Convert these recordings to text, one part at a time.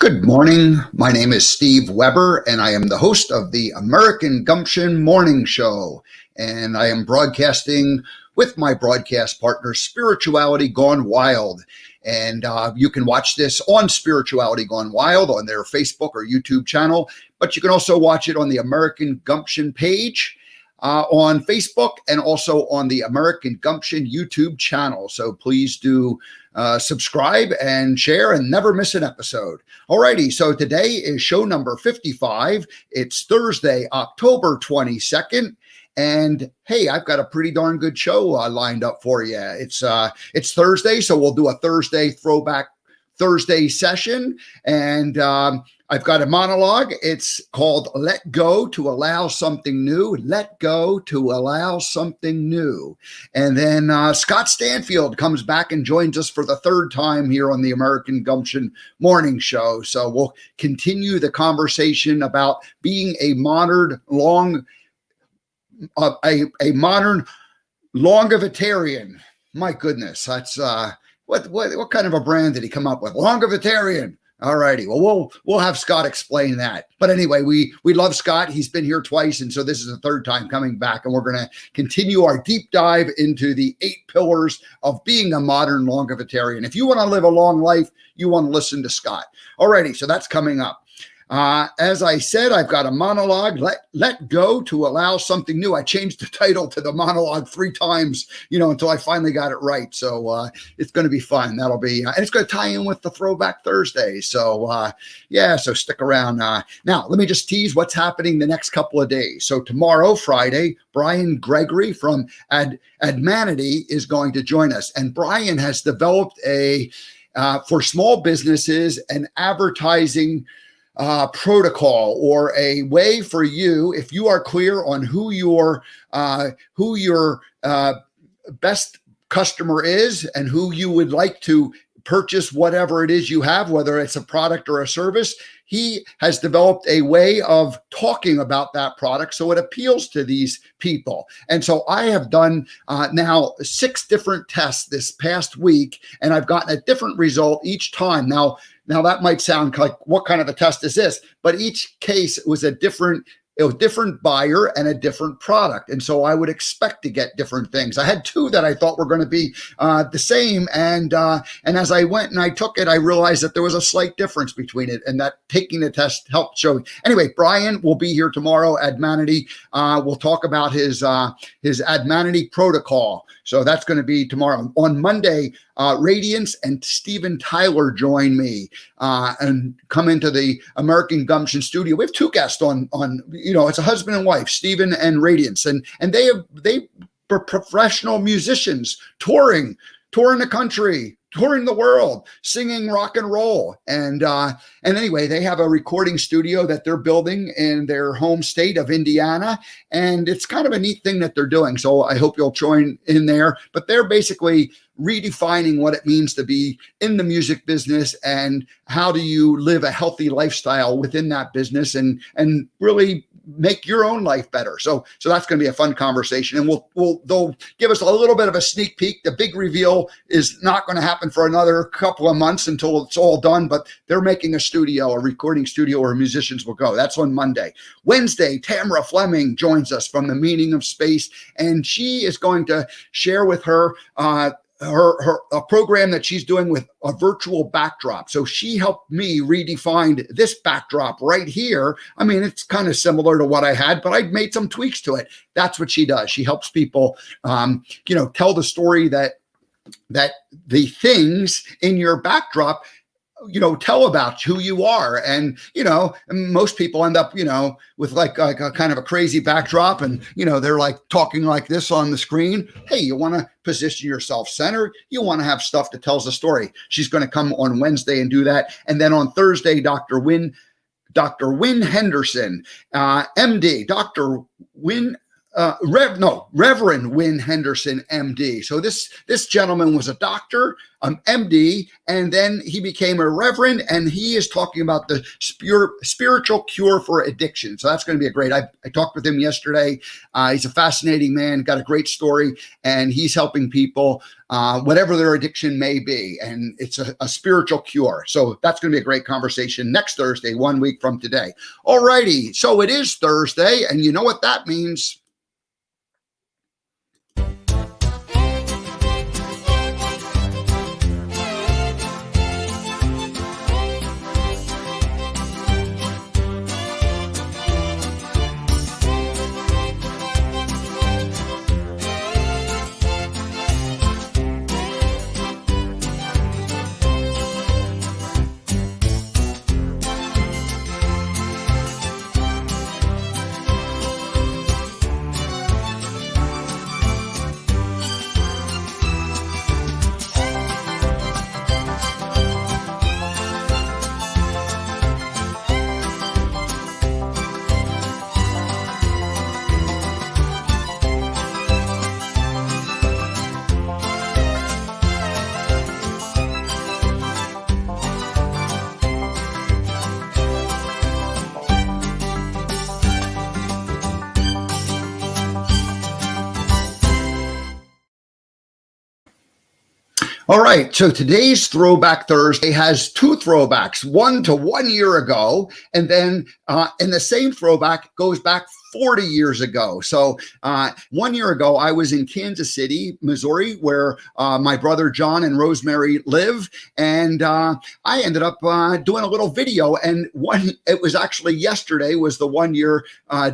Good morning. My name is Steve Weber, and I am the host of the American Gumption Morning Show. And I am broadcasting with my broadcast partner, Spirituality Gone Wild. And you can watch this on Spirituality Gone Wild on their Facebook or YouTube channel, but you can also watch it on the American Gumption page on Facebook and also on the American Gumption YouTube channel. So please do subscribe and share and never miss an episode. Alrighty, so today is show number 55. It's Thursday, October 22nd. And hey, I've got a pretty darn good show lined up for you. It's Thursday, so we'll do a Thursday throwback Thursday session. And I've got a monologue. It's called Let Go to Allow Something New. Let Go to Allow Something New. And then Scott Stanfield comes back and joins us for the third time here on the American Gumption Morning Show. So we'll continue the conversation about being a modern longevitarian. My goodness, that's what kind of a brand did he come up with? Longevitarian. All righty. Well, we'll have Scott explain that. But anyway, we love Scott. He's been here twice, and so this is the third time coming back, and we're going to continue our deep dive into the 8 pillars of being a modern longevitarian. If you want to live a long life, you want to listen to Scott. All righty. So that's coming up. As I said, I've got a monologue, let go to allow something new. I changed the title to the monologue 3 times, until I finally got it right. So it's going to be fun. That'll be, and it's going to tie in with the Throwback Thursday. So so stick around. Now, let me just tease what's happening the next couple of days. So tomorrow, Friday, Brian Gregory from Admanity is going to join us. And Brian has developed for small businesses, an advertising protocol, or a way for you, if you are clear on who your best customer is and who you would like to purchase whatever it is you have, whether it's a product or a service. He has developed a way of talking about that product so it appeals to these people. And so I have done now 6 different tests this past week, and I've gotten a different result each time. Now that might sound like, what kind of a test is this? But each case was a different buyer and a different product. And so I would expect to get different things. I had 2 that I thought were going to be the same. And as I went and I took it, I realized that there was a slight difference between it, and that taking the test helped show. Anyway, Brian will be here tomorrow at Admanity. We'll talk about his Admanity protocol. So that's going to be tomorrow. On Monday, Radiance and Steven Tyler join me and come into the American Gumption studio. We have 2 guests on it's a husband and wife, Steven and Radiance, and they were professional musicians touring the country, touring the world, singing rock and roll. And anyway, they have a recording studio that they're building in their home state of Indiana. And it's kind of a neat thing that they're doing. So I hope you'll join in there. But they're basically redefining what it means to be in the music business, and how do you live a healthy lifestyle within that business and really make your own life better. So that's going to be a fun conversation, and they'll give us a little bit of a sneak peek. The big reveal is not going to happen for another couple of months until it's all done, but they're making a recording studio where musicians will go. That's on Monday. Wednesday, Tamara Fleming joins us from The Meaning of Space, and she is going to share with her a program that she's doing with a virtual backdrop. So she helped me redefine this backdrop right here. I mean, it's kind of similar to what I had, but I made some tweaks to it. That's what she does. She helps people, tell the story that the things in your backdrop tell about who you are. And, most people end up, with like a kind of a crazy backdrop, and, they're like talking like this on the screen. Hey, you want to position yourself centered. You want to have stuff that tells a story. She's going to come on Wednesday and do that. And then on Thursday, Dr. Wynn Henderson, MD, Dr. Wynn Reverend Win Henderson, MD. So this gentleman was a doctor, MD, and then he became a reverend, and he is talking about the spiritual cure for addiction. So that's going to be a great. I talked with him yesterday. He's a fascinating man, got a great story, and he's helping people, whatever their addiction may be, and it's a spiritual cure. So that's going to be a great conversation next Thursday, 1 week from today. All righty. So it is Thursday, and you know what that means. All right, so today's Throwback Thursday has two throwbacks, one to 1 year ago, and then and the same throwback goes back 40 years ago. So 1 year ago, I was in Kansas City, Missouri, where my brother John and Rosemary live. And I ended up doing a little video. And it was actually yesterday was the 1 year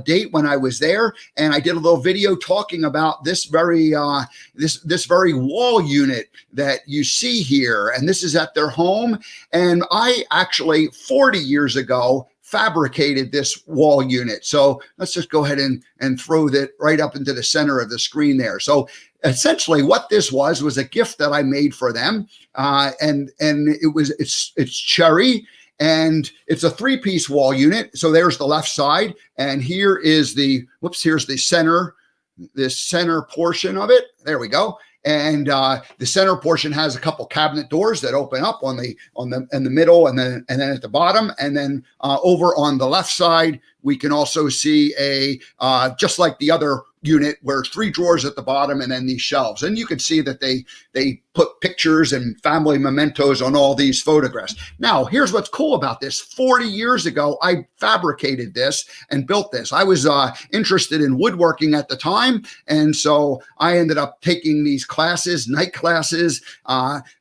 date when I was there. And I did a little video talking about this very this very wall unit that you see here. And this is at their home. And I actually 40 years ago fabricated this wall unit. So let's just go ahead and throw that right up into the center of the screen there. So essentially what this was a gift that I made for them. And it's cherry, and it's a 3-piece wall unit. So there's the left side, and here is here's the center, this center portion of it. There we go. And the center portion has a couple cabinet doors that open up in the middle, and then at the bottom, and then over on the left side we can also see just like the other unit, where 3 drawers at the bottom and then these shelves. And you can see that they put pictures and family mementos on all these photographs. Now, here's what's cool about this. 40 years ago, I fabricated this and built this. I was interested in woodworking at the time, and so I ended up taking these classes, night classes,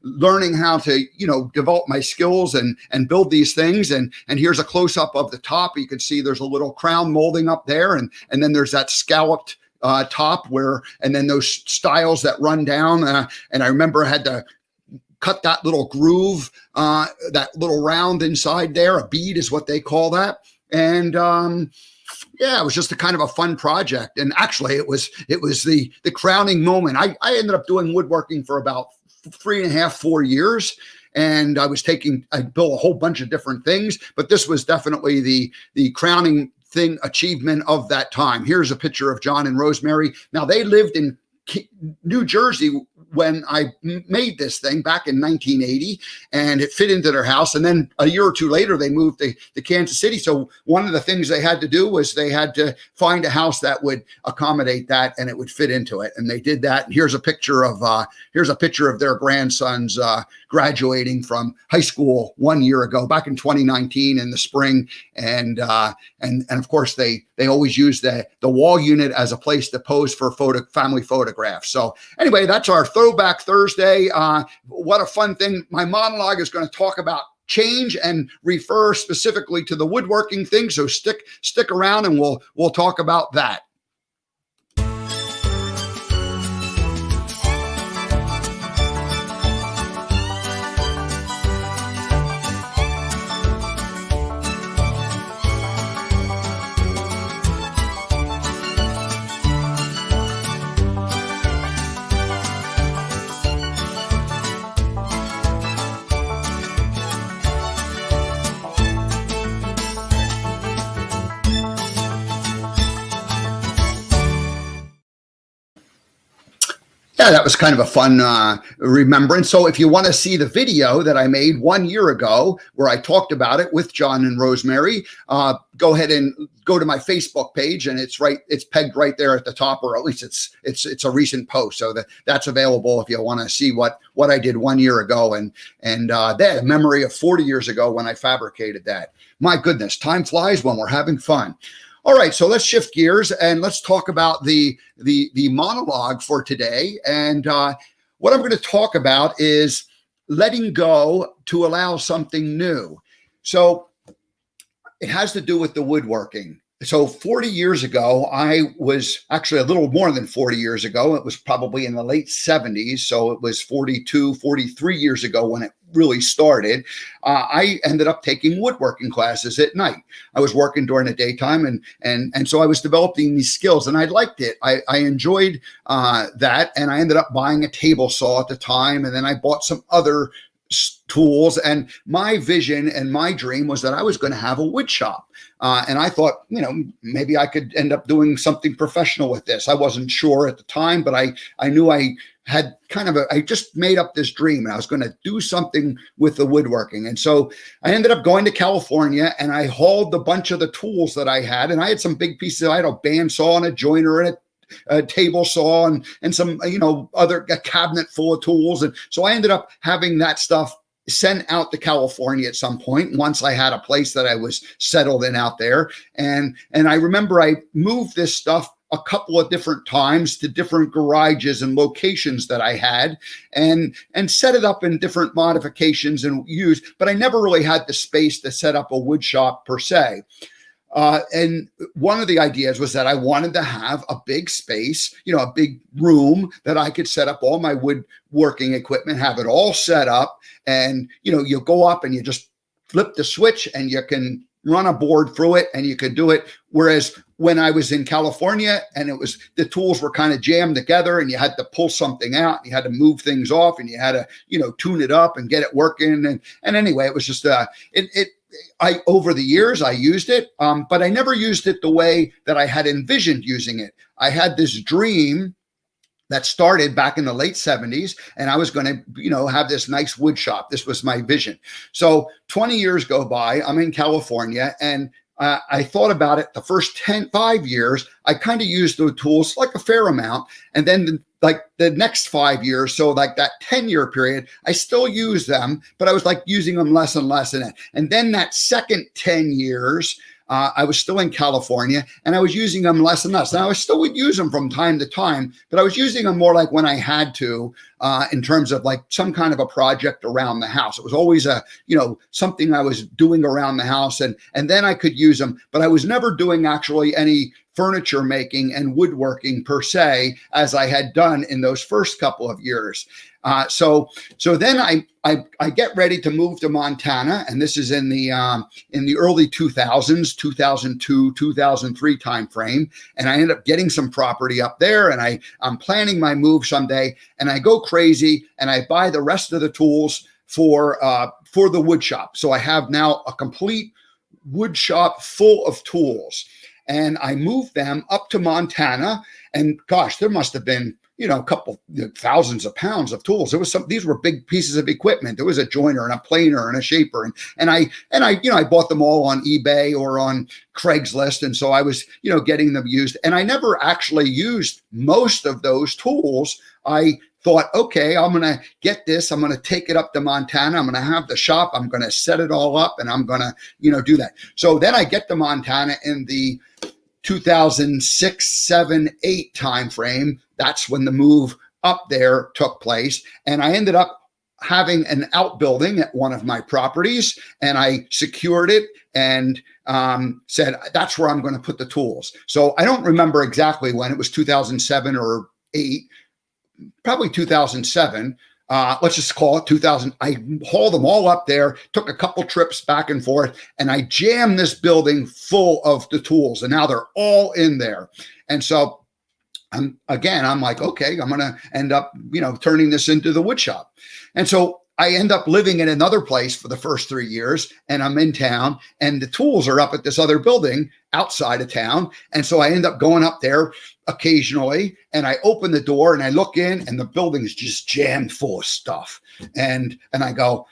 learning how to, develop my skills and build these things. And here's a close-up of the top. You can see there's a little crown molding up there, and then there's that scalloped top and then those stiles that run down. And I remember I had to cut that little groove, that little round inside there. A bead is what they call that. And it was just a kind of a fun project. And actually it was the crowning moment. I ended up doing woodworking for about 3.5, 4 years. And I built a whole bunch of different things, but this was definitely the crowning achievement of that time. Here's a picture of John and Rosemary. Now, they lived in New Jersey when I made this thing back in 1980, and it fit into their house. And then a year or two later, they moved to Kansas City. So one of the things they had to do was they had to find a house that would accommodate that and it would fit into it. And they did that. And here's a picture of their grandsons graduating from high school 1 year ago, back in 2019 in the spring. And of course they always use the wall unit as a place to pose for family photographs. So anyway, that's our Throwback Thursday. What a fun thing. My monologue is going to talk about change and refer specifically to the woodworking thing. So stick around and we'll talk about that. Yeah, that was kind of a fun remembrance. So if you want to see the video that I made 1 year ago where I talked about it with John and Rosemary, go ahead and go to my Facebook page, and it's pegged right there at the top, or at least it's a recent post. So that's available if you want to see what I did 1 year ago, and that memory of 40 years ago when I fabricated that. My goodness, time flies when we're having fun. All right, so let's shift gears and let's talk about the monologue for today. And what I'm going to talk about is letting go to allow something new. So it has to do with the woodworking. So 40 years ago, I was actually a little more than 40 years ago. It was probably in the late 70s. So it was 42, 43 years ago when it really started. I ended up taking woodworking classes at night. I was working during the daytime, and so I was developing these skills, and I liked it. I enjoyed that, and I ended up buying a table saw at the time, and then I bought some other tools. And my vision and my dream was that I was going to have a wood shop. And I thought, maybe I could end up doing something professional with this. I wasn't sure at the time, but I knew I had I just made up this dream, and I was going to do something with the woodworking. And so I ended up going to California, and I hauled a bunch of the tools that I had. And I had some big pieces. I had a bandsaw and a joiner and a table saw and some, a cabinet full of tools. And so I ended up having that stuff sent out to California at some point once I had a place that I was settled in out there. And I remember I moved this stuff a couple of different times to different garages and locations that I had, and set it up in different modifications and used, but I never really had the space to set up a wood shop per se. And one of the ideas was that I wanted to have a big space, a big room that I could set up all my woodworking equipment, have it all set up. And, you go up and you just flip the switch and you can run a board through it and you could do it. Whereas when I was in California and the tools were kind of jammed together and you had to pull something out, and you had to move things off, and you had to, tune it up and get it working. And anyway, it was just, over the years, I used it, but I never used it the way that I had envisioned using it. I had this dream that started back in the late 70s, and I was going to, have this nice wood shop. This was my vision. So 20 years go by, I'm in California, and I thought about it the first 5 years. I kind of used the tools like a fair amount. And then the next 5 years, so like that 10-year period, I still use them, but I was using them less and less in it. And then that second 10 years, I was still in California, and I was using them less and less. And I still would use them from time to time, but I was using them more like when I had to, in terms of some kind of a project around the house. It was always something I was doing around the house, and then I could use them, but I was never doing actually any furniture making and woodworking per se, as I had done in those first couple of years. So then I get ready to move to Montana, and this is in the early 2000s, 2002, 2003 timeframe. And I end up getting some property up there, and I'm planning my move someday, and I go crazy and I buy the rest of the tools for the wood shop. So I have now a complete wood shop full of tools, and I moved them up to Montana. And gosh, there must have been a couple thousands of pounds of tools. These were big pieces of equipment. There was a joiner and a planer and a shaper. And I bought them all on eBay or on Craigslist. And so I was, getting them used, and I never actually used most of those tools. I thought, okay, I'm going to get this. I'm going to take it up to Montana. I'm going to have the shop. I'm going to set it all up, and I'm going to, do that. So then I get to Montana in the 2006, 7, 8 timeframe. That's when the move up there took place. And I ended up having an outbuilding at one of my properties, and I secured it and said, that's where I'm going to put the tools. So I don't remember exactly when. It was 2007 or 8, probably 2007. Let's just call it 2000. I hauled them all up there, took a couple trips back and forth, and I jammed this building full of the tools. And now they're all in there. And so I'm like, okay, I'm going to end up, turning this into the wood shop. And so I end up living in another place for the first 3 years, and I'm in town, and the tools are up at this other building outside of town. And so I end up going up there occasionally, and I open the door and I look in, and the building is just jammed full of stuff. And I go,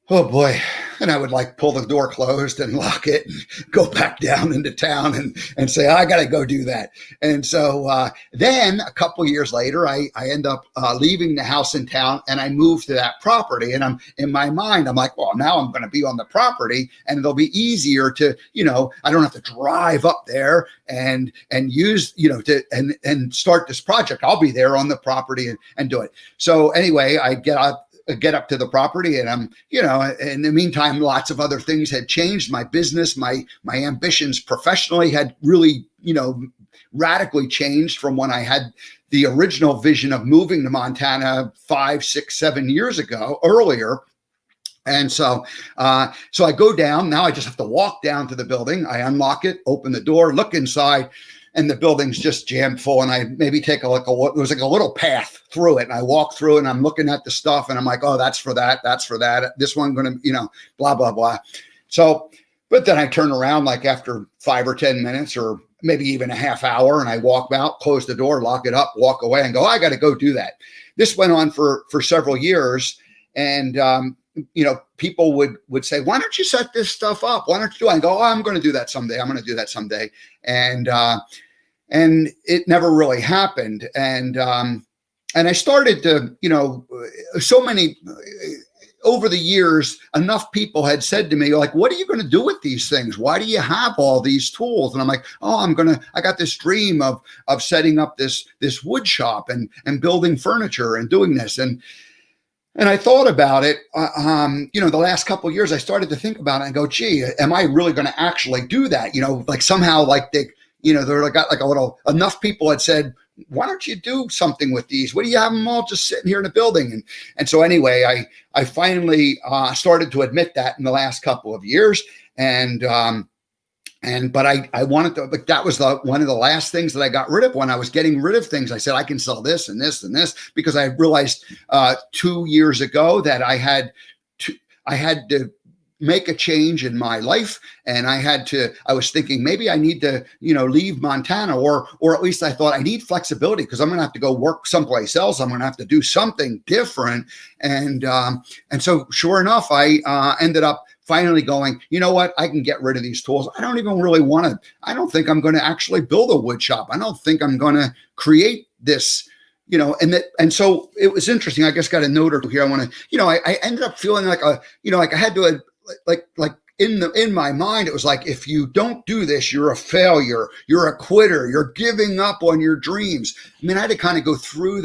oh boy. And I would like pull the door closed and lock it and go back down into town and say, I got to go do that. And so then a couple of years later, I end up leaving the house in town, and I move to that property. And I'm in my mind, I'm like, well, now I'm going to be on the property, and it'll be easier to, I don't have to drive up there and use, and start this project. I'll be there on the property and do it. So anyway, I get up to the property, and I'm, in the meantime, lots of other things had changed. My business, my ambitions professionally had really, radically changed from when I had the original vision of moving to Montana 5, 6, 7 years ago earlier. And so I go down. Now I just have to walk down to the building. I unlock it, open the door, look inside, and the building's just jammed full. And I maybe take it was like a little path through it. And I walk through, and I'm looking at the stuff, and I'm like, oh, that's for that. That's for that. This one going to, blah, blah, blah. So, but then I turn around like after 5 or 10 minutes, or maybe even a half hour, and I walk out, close the door, lock it up, walk away, and go, I got to go do that. This went on for several years. And, people would say, why don't you set this stuff up? Why don't you do it? I go, oh, I'm going to do that someday. I'm going to do that someday. And it never really happened. And I started to, so many, over the years, enough people had said to me, like, what are you going to do with these things? Why do you have all these tools? And I'm like, oh, I got this dream of setting up this wood shop and building furniture and doing this. And I thought about it, the last couple of years, I started to think about it and go, gee, am I really going to actually do that? Like somehow like they're got like a little, enough people had said, why don't you do something with these? What do you have them all just sitting here in the building? And so anyway, I finally started to admit that in the last couple of years. But I wanted to, but that was one of the last things that I got rid of. When I was getting rid of things, I said, I can sell this and this and this, because I realized 2 years ago that I had to make a change in my life. And I was thinking maybe I need to, leave Montana, or at least I thought I need flexibility, because I'm going to have to go work someplace else. I'm going to have to do something different. And so sure enough, I ended up finally going, you know what, I can get rid of these tools. I don't even really I don't think I'm going to actually build a wood shop. I don't think I'm going to create this, and so it was interesting. I just got a note or two here. I want to, I ended up feeling like like I had to, like in my mind, it was like, if you don't do this, you're a failure, you're a quitter, you're giving up on your dreams. I mean, I had to kind of go through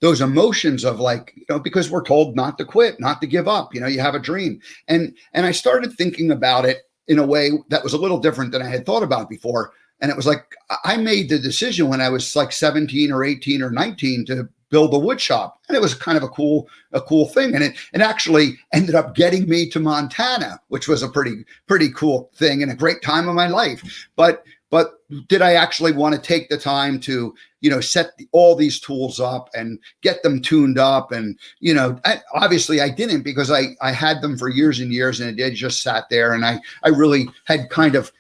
those emotions of like, because we're told not to quit, not to give up, you have a dream. And I started thinking about it in a way that was a little different than I had thought about before. And it was like, I made the decision when I was like 17 or 18 or 19 to build a wood shop. And it was kind of a cool thing. And it actually ended up getting me to Montana, which was a pretty cool thing and a great time of my life. But did I actually want to take the time to, set all these tools up and get them tuned up? And, obviously I didn't, because I had them for years and years, and it just sat there. And I really had kind of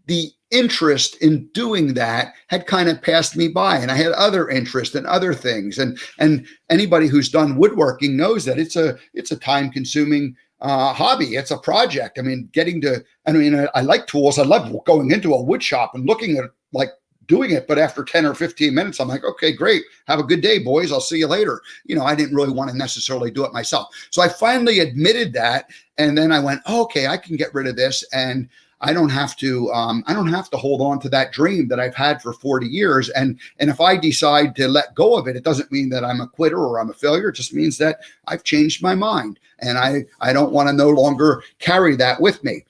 the interest in doing that had kind of passed me by, and I had other interest in other things. And anybody who's done woodworking knows that it's a time consuming hobby. It's a project. I mean, I like tools. I love going into a wood shop and looking at like doing it. But after 10 or 15 minutes, I'm like, okay, great. Have a good day, boys. I'll see you later. I didn't really want to necessarily do it myself. So I finally admitted that. And then I went, okay, I can get rid of this. And I don't have to hold on to that dream that I've had for 40 years. And if I decide to let go of it, it doesn't mean that I'm a quitter or I'm a failure. It just means that I've changed my mind, and I don't want to no longer carry that with me.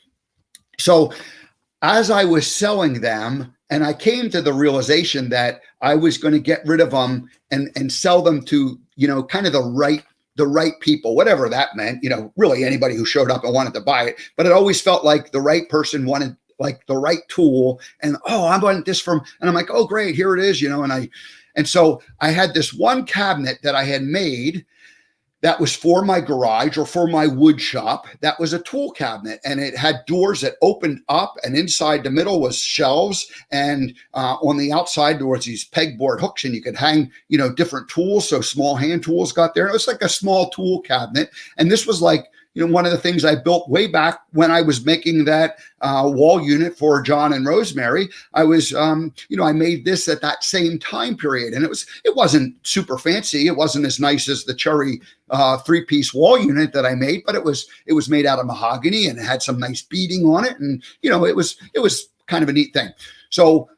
So as I was selling them, and I came to the realization that I was going to get rid of them and sell them to, kind of the right people, whatever that meant, really anybody who showed up and wanted to buy it. But it always felt like the right person wanted like the right tool. And, I want this and I'm like, oh, great, here it is, And so I had this one cabinet that I had made that was for my garage or for my wood shop. That was a tool cabinet, and it had doors that opened up, and inside the middle was shelves, and on the outside there was these pegboard hooks, and you could hang, different tools. So small hand tools got there. It was like a small tool cabinet. And this was like, one of the things I built way back when I was making that wall unit for John and Rosemary. I was, I made this at that same time period, and it wasn't super fancy. It wasn't as nice as the cherry 3-piece wall unit that I made, but it was made out of mahogany, and it had some nice beading on it, and it was kind of a neat thing. So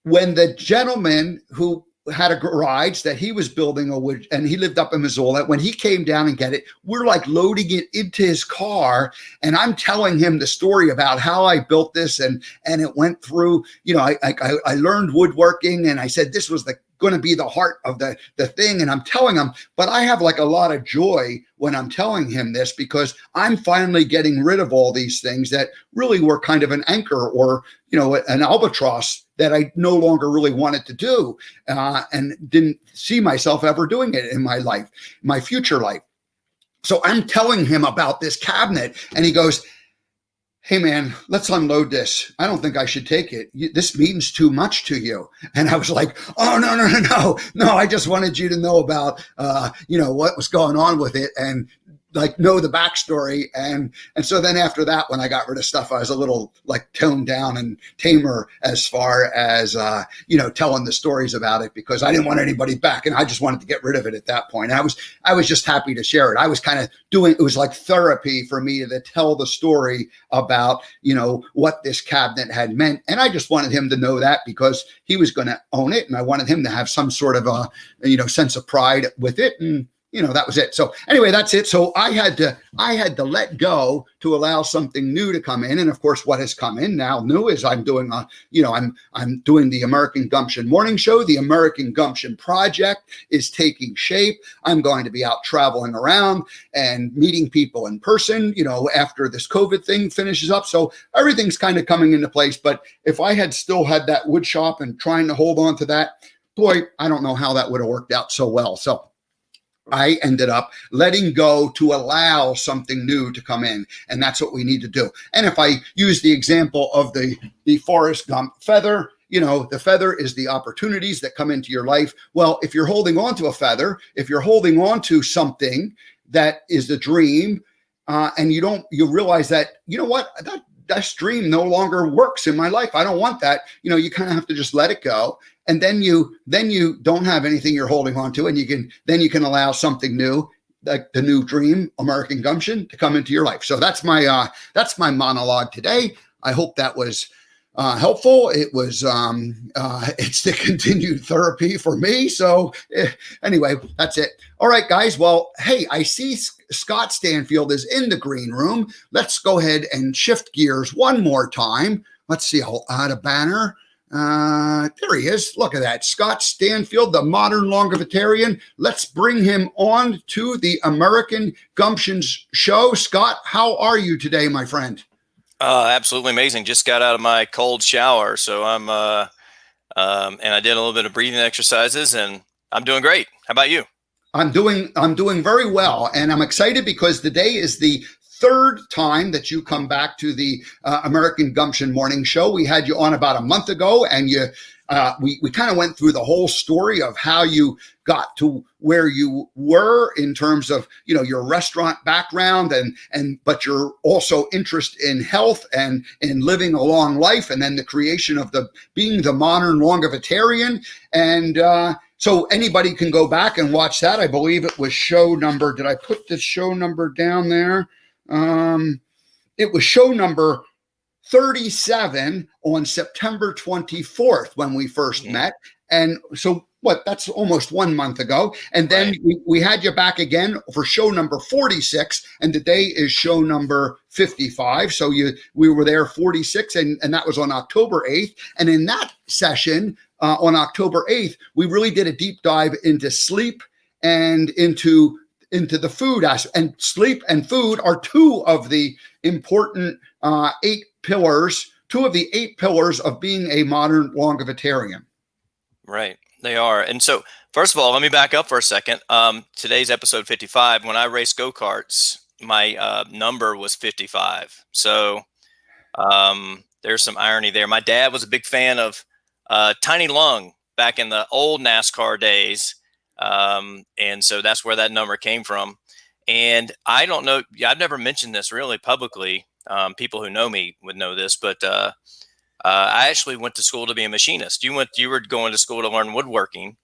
when the gentleman who had a garage that he was building and he lived up in Missoula, when he came down and get it, we're like loading it into his car, and I'm telling him the story about how I built this, and it went through, I learned woodworking, and I said this was going to be the heart of the thing, and I'm telling him, but I have like a lot of joy when I'm telling him this, because I'm finally getting rid of all these things that really were kind of an anchor or an albatross that I no longer really wanted to do, and didn't see myself ever doing it in my life, my future life. So I'm telling him about this cabinet, and he goes, "Hey man, let's unload this. I don't think I should take it. This means too much to you." And I was like, "Oh, no. I just wanted you to know about, what was going on with it, and like know the backstory." And so then after that, when I got rid of stuff, I was a little like toned down and tamer as far as, telling the stories about it, because I didn't want anybody back, and I just wanted to get rid of it at that point. I was just happy to share it. I was kind of it was like therapy for me to tell the story about, what this cabinet had meant. And I just wanted him to know that, because he was going to own it, and I wanted him to have some sort of a, sense of pride with it. And that was it. So anyway, that's it. So I had to let go to allow something new to come in. And of course, what has come in now new is I'm doing I'm doing the American Gumption Morning Show. The American Gumption Project is taking shape. I'm going to be out traveling around and meeting people in person, after this COVID thing finishes up. So everything's kind of coming into place. But if I had still had that wood shop and trying to hold on to that, boy, I don't know how that would have worked out so well. So I ended up letting go to allow something new to come in. And that's what we need to do. And if I use the example of the Forrest Gump feather, the feather is the opportunities that come into your life. Well, if you're holding on to a feather, if you're holding on to something that is the dream, and you realize that, that dream no longer works in my life. I don't want that. You kind of have to just let it go. And then you don't have anything you're holding on to, and you can allow something new, like the new dream, American Gumption, to come into your life. So that's my monologue today. I hope that was helpful. It was it's the continued therapy for me. So anyway, that's it. All right, guys. Well, hey, I see Scott Stanfield is in the green room. Let's go ahead and shift gears one more time. Let's see. I'll add a banner. There he is. Look at that. Scott Stanfield, the modern longevitarian. Let's bring him on to the American Gumption show. Scott, how are you today, my friend? Absolutely amazing. Just got out of my cold shower. So I'm, and I did a little bit of breathing exercises, and I'm doing great. How about you? I'm doing very well. And I'm excited because today is the third time that you come back to the American Gumption Morning Show. We had you on about a month ago, and we kind of went through the whole story of how you got to where you were in terms of your restaurant background, but your also interest in health and in living a long life, and then the creation of being the modern longevitarian. And so anybody can go back and watch that. I believe it was show number. Did I put the show number down there? It was show number 37 on September 24th when we first met. And so that's almost 1 month ago. And then Right. we had you back again for show number 46. And today is show number 55. So we were there 46, and that was on October 8th. And in that session on October 8th, we really did a deep dive into sleep and into the food aspect. And sleep and food are two of the important 8 pillars, two of the 8 pillars of being a modern longevitarian. Right. They are. And so, first of all, let me back up for a second. Today's episode 55. When I raced go-karts, my number was 55. So there's some irony there. My dad was a big fan of Tiny Lung back in the old NASCAR days. And so that's where that number came from. And I don't know, I've never mentioned this really publicly. People who know me would know this, but I actually went to school to be a machinist. You were going to school to learn woodworking.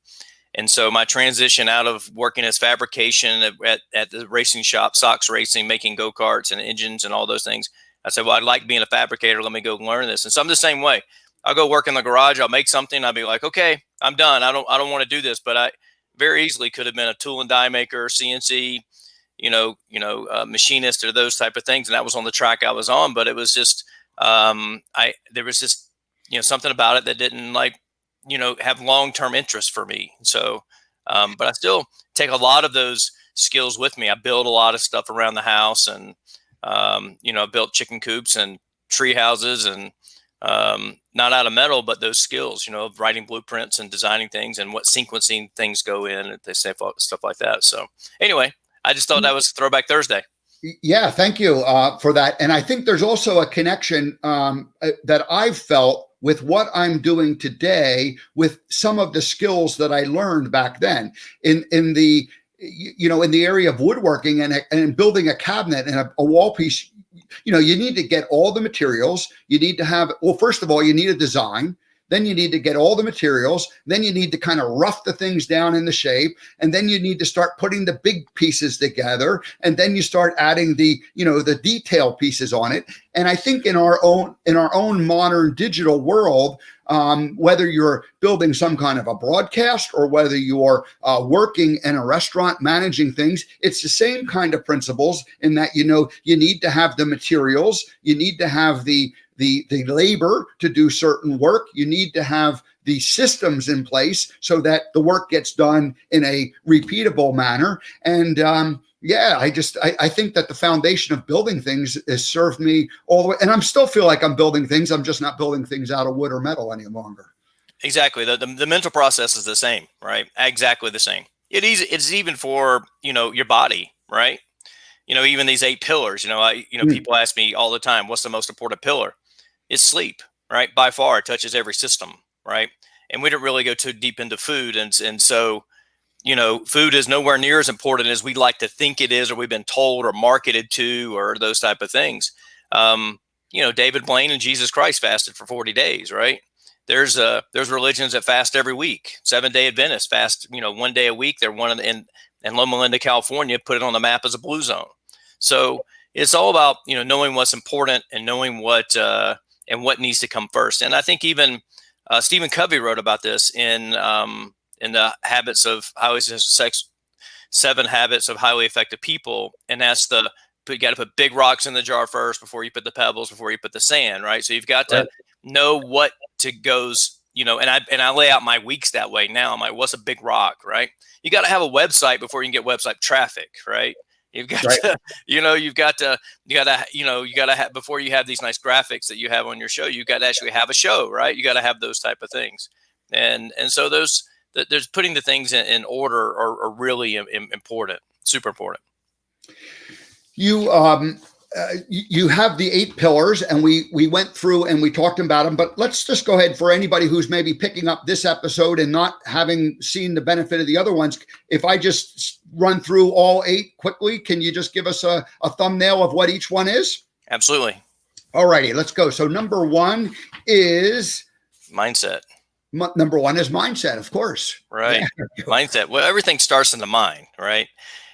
And so my transition out of working as fabrication at the racing shop, Sox Racing, making go-karts and engines and all those things, I said, well, I'd like being a fabricator. Let me go learn this. And so I'm the same way. I'll go work in the garage. I'll make something. I'll be like, okay, I'm done. I don't want to do this. But I very easily could have been a tool and die maker, CNC, machinist, or those type of things. And that was on the track I was on. But it was just, there was just, something about it that didn't have long-term interest for me. So, but I still take a lot of those skills with me. I build a lot of stuff around the house, and, I built chicken coops and tree houses, and, not out of metal, but those skills, of writing blueprints and designing things and what sequencing things go in, and they say stuff like that. So anyway, I just thought that was Throwback Thursday. Yeah, thank you for that. And I think there's also a connection that I've felt with what I'm doing today with some of the skills that I learned back then in the area of woodworking and building a cabinet and a wall piece. You need to get all the materials. You need to have, well, first of all, you need a design. Then you need to get all the materials. Then you need to kind of rough the things down in the shape. And then you need to start putting the big pieces together. And then you start adding the detail pieces on it. And I think in our own modern digital world, whether you're building some kind of a broadcast or whether you're working in a restaurant managing things, it's the same kind of principles in that, you need to have the materials, you need to have the labor to do certain work, you need to have the systems in place so that the work gets done in a repeatable manner. And I think that the foundation of building things has served me all the way. And I'm still feel like I'm building things. I'm just not building things out of wood or metal any longer. Exactly. The mental process is the same, right? Exactly the same. It's even for, your body, right? Even these 8 pillars, people ask me all the time, what's the most important pillar? It's sleep, right? By far, it touches every system, right? And we don't really go too deep into food. And so, food is nowhere near as important as we like to think it is, or we've been told or marketed to, or those type of things. David Blaine and Jesus Christ fasted for 40 days, right? There's religions that fast every week. 7-Day Adventists fast, 1 day a week. They're one in Loma Linda, California, put it on the map as a blue zone. So it's all about, knowing what's important and knowing what needs to come first. And I think even Stephen Covey wrote about this in the habits of highly sex, 7 habits of highly effective people. And that's you got to put big rocks in the jar first before you put the pebbles, before you put the sand, right? So you've got to know what to goes, and I lay out my weeks that way now. I'm like, what's a big rock, right? You got to have a website before you can get website traffic, right? You've got to, you got to have, before you have these nice graphics that you have on your show, you got to actually have a show, right? You got to have those type of things. And so there's putting the things in order are really important, super important. You have the 8 pillars, and we went through and we talked about them, but let's just go ahead for anybody who's maybe picking up this episode and not having seen the benefit of the other ones. If I just run through all 8 quickly, can you just give us a thumbnail of what each one is? Absolutely. All righty, let's go. So number 1 is mindset. Number 1 is mindset, of course. Right. Yeah. Mindset. Well, everything starts in the mind, right?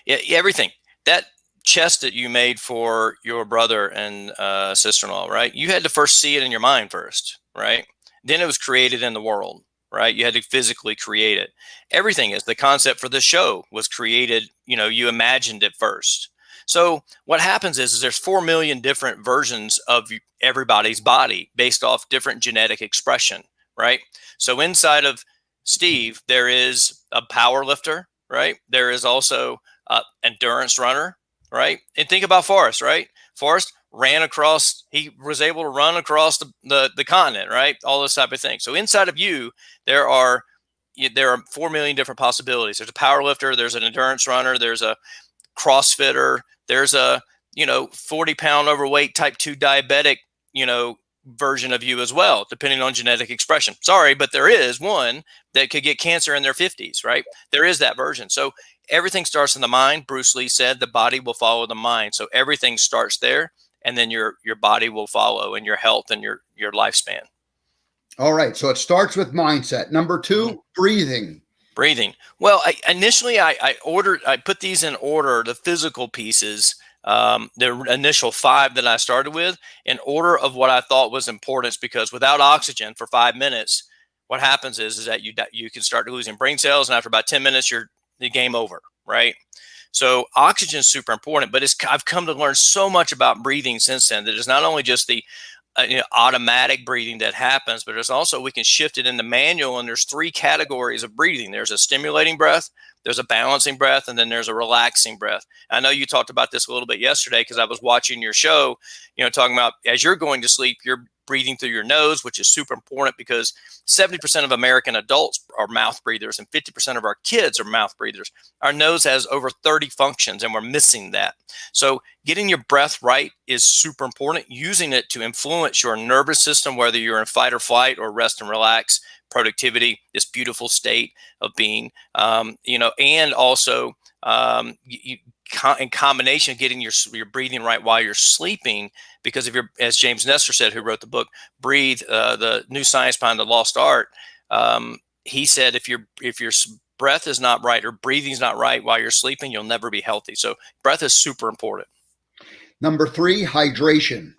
Yeah, everything. That chest that you made for your brother and sister-in-law, right? You had to first see it in your mind first, right? Then it was created in the world, right? You had to physically create it. Everything is the concept for the show was created, you imagined it first. So what happens is there's 4 million different versions of everybody's body based off different genetic expression, right? So inside of Steve, there is a power lifter, right? There is also an endurance runner, right? And think about Forrest, right? Forrest he was able to run across the continent, right? All those type of things. So inside of you, there are there are 4 million different possibilities. There's a power lifter, there's an endurance runner, there's a CrossFitter, there's a 40-pound overweight type 2 diabetic version of you as well, depending on genetic expression. Sorry, but there is one that could get cancer in their 50s, right? There is that version. So everything starts in the mind. Bruce Lee said the body will follow the mind. So everything starts there, and then your body will follow, and your health and your lifespan. All right. So it starts with mindset. Number 2, breathing. Breathing. Well, initially I put these in order, the physical pieces, the initial 5 that I started with, in order of what I thought was important, because without oxygen for 5 minutes, what happens is that you can start losing brain cells, and after about 10 minutes, you're the game over, right? So oxygen is super important, but I've come to learn so much about breathing since then, that it's not only just the automatic breathing that happens, but there's also, we can shift it in the manual, and there's 3 categories of breathing. There's a stimulating breath, there's a balancing breath, and then there's a relaxing breath. I know you talked about this a little bit yesterday, because I was watching your show, talking about as you're going to sleep, you're breathing through your nose, which is super important, because 70% of American adults are mouth breathers and 50% of our kids are mouth breathers. Our nose has over 30 functions, and we're missing that. So getting your breath right is super important. Using it to influence your nervous system, whether you're in fight or flight or rest and relax, productivity, this beautiful state of being, and also in combination, getting your breathing right while you're sleeping. Because if you're, as James Nestor said, who wrote the book Breathe, the new science behind the lost art, he said if your breath is not right, or breathing is not right while you're sleeping, you'll never be healthy. So breath is super important. Number 3, hydration.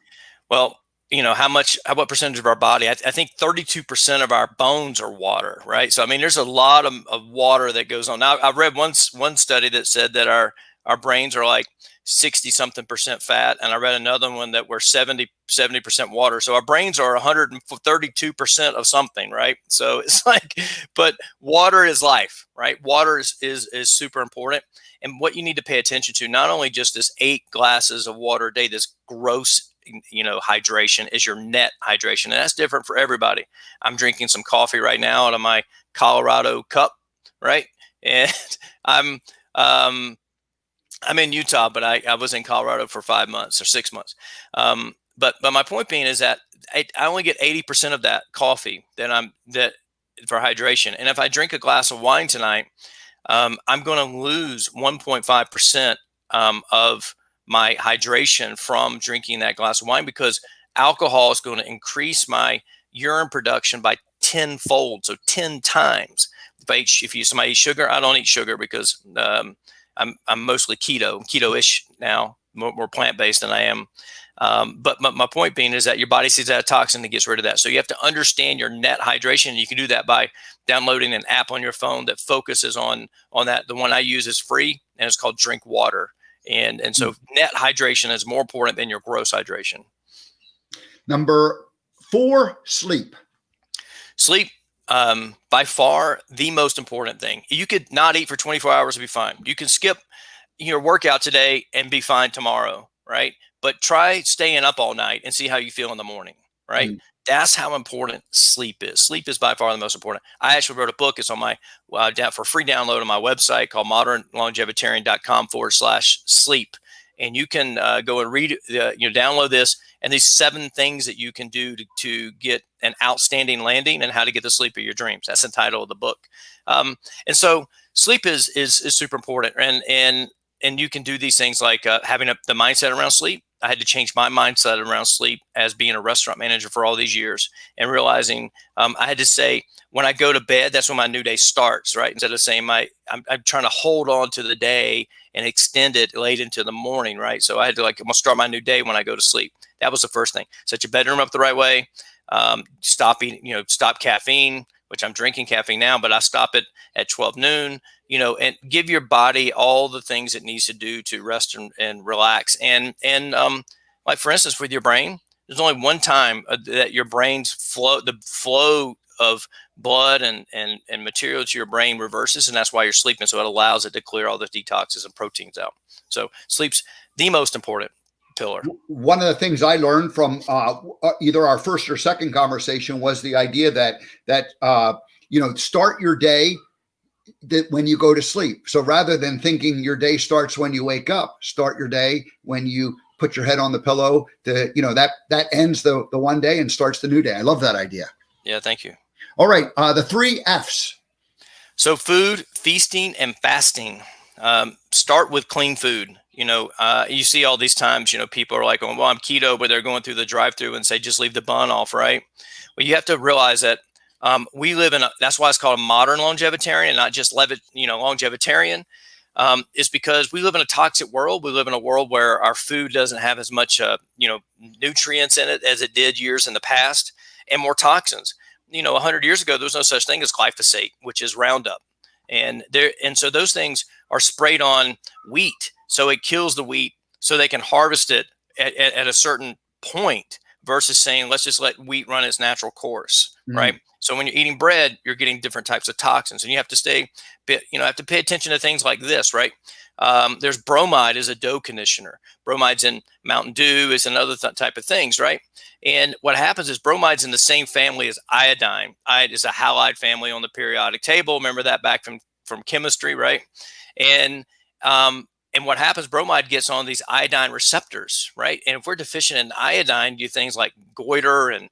Well, what percentage of our body? I think 32% of our bones are water, right? So I mean, there's a lot of water that goes on. Now, I read one study that said that our brains are like 60-something% fat, and I read another one that we're 70% water. So our brains are 132% of something, right? So it's like, but water is life, right? Water is super important. And what you need to pay attention to, not only just this 8 glasses of water a day, this gross hydration, is your net hydration. And that's different for everybody. I'm drinking some coffee right now out of my Colorado cup, right? And I'm in Utah, but I was in Colorado for 5 months or 6 months. But my point being is that I only get 80% of that coffee that for hydration. And if I drink a glass of wine tonight, I'm going to lose 1.5% of my hydration from drinking that glass of wine, because alcohol is going to increase my urine production by 10-fold, so 10 times. If somebody eats sugar, I don't eat sugar, because I'm mostly keto-ish now, more plant-based than I am. But my point being is that your body sees that a toxin and gets rid of that. So you have to understand your net hydration. And you can do that by downloading an app on your phone that focuses on that. The one I use is free, and it's called Drink Water. And so net hydration is more important than your gross hydration. Number 4, sleep. Sleep, by far the most important thing. You could not eat for 24 hours and be fine. You can skip your workout today and be fine tomorrow, right? But try staying up all night and see how you feel in the morning, right? That's how important sleep is. Sleep is by far the most important. I actually wrote a book. It's on my for free download on my website called modernlongevitarian.com/sleep. And you can go and read, download this, and these 7 things that you can do to get an outstanding landing, and how to get the sleep of your dreams. That's the title of the book. And so sleep is super important. And you can do these things like having the mindset around sleep. I had to change my mindset around sleep as being a restaurant manager for all these years, and realizing I had to say, when I go to bed, that's when my new day starts, right? Instead of saying I'm trying to hold on to the day and extend it late into the morning, right? So I had to I'm gonna start my new day when I go to sleep. That was the first thing. Set your bedroom up the right way. Stop caffeine, which I'm drinking caffeine now, but I stop it at 12 noon, and give your body all the things it needs to do to rest and relax. And like, for instance, with your brain, there's only one time that your brain's the flow of blood and material to your brain reverses, and that's why you're sleeping. So it allows it to clear all the detoxes and proteins out. So sleep's the most important pillar. One of the things I learned from either our first or second conversation was the idea that start your day when you go to sleep. So rather than thinking your day starts when you wake up, start your day when you put your head on the pillow. That ends the one day and starts the new day. I love that idea. Yeah, thank you. All right, the 3 F's. So food, feasting, and fasting. Start with clean food. You see all these times, people are like, well, I'm keto, but they're going through the drive-through and say, just leave the bun off, right? Well, you have to realize that we live that's why it's called a modern longevitarian and not just longevitarian. Is because we live in a toxic world. We live in a world where our food doesn't have as much, nutrients in it as it did years in the past, and more toxins. 100 years ago, there was no such thing as glyphosate, which is Roundup. And so those things are sprayed on wheat. So it kills the wheat so they can harvest it at a certain point versus saying, let's just let wheat run its natural course. Right. So when you're eating bread, you're getting different types of toxins, and you have to have to pay attention to things like this. Right. There's bromide as a dough conditioner. Bromide's in Mountain Dew, is another type of things. Right. And what happens is bromide's in the same family as iodine. Iodine is a halide family on the periodic table. Remember that back from chemistry. Right. And what happens, bromide gets on these iodine receptors, right? And if we're deficient in iodine, do things like goiter and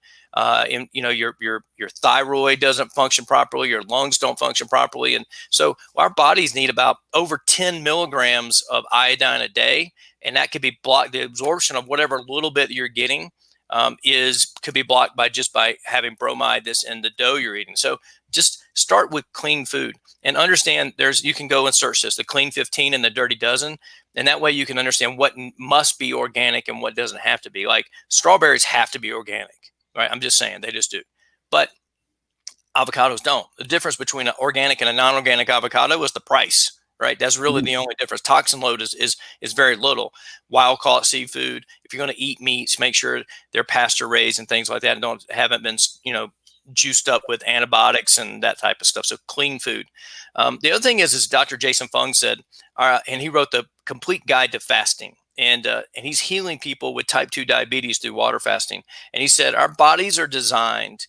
your thyroid doesn't function properly, your lungs don't function properly. And so our bodies need about over 10 milligrams of iodine a day. And that could be blocked. The absorption of whatever little bit you're getting could be blocked by having bromide that's in the dough you're eating. So just start with clean food and understand you can go and search this, the Clean 15 and the Dirty Dozen. And that way you can understand what must be organic and what doesn't have to be. Like strawberries have to be organic, right? I'm just saying they just do. But avocados don't. The difference between an organic and a non-organic avocado is the price, right? That's really the only difference. Toxin load is very little. Wild caught seafood. If you're going to eat meats, make sure they're pasture raised and things like that, and haven't been juiced up with antibiotics and that type of stuff. So clean food. The other thing is Dr. Jason Fung said, and he wrote the Complete Guide to Fasting. And he's healing people with type 2 diabetes through water fasting. And he said, our bodies are designed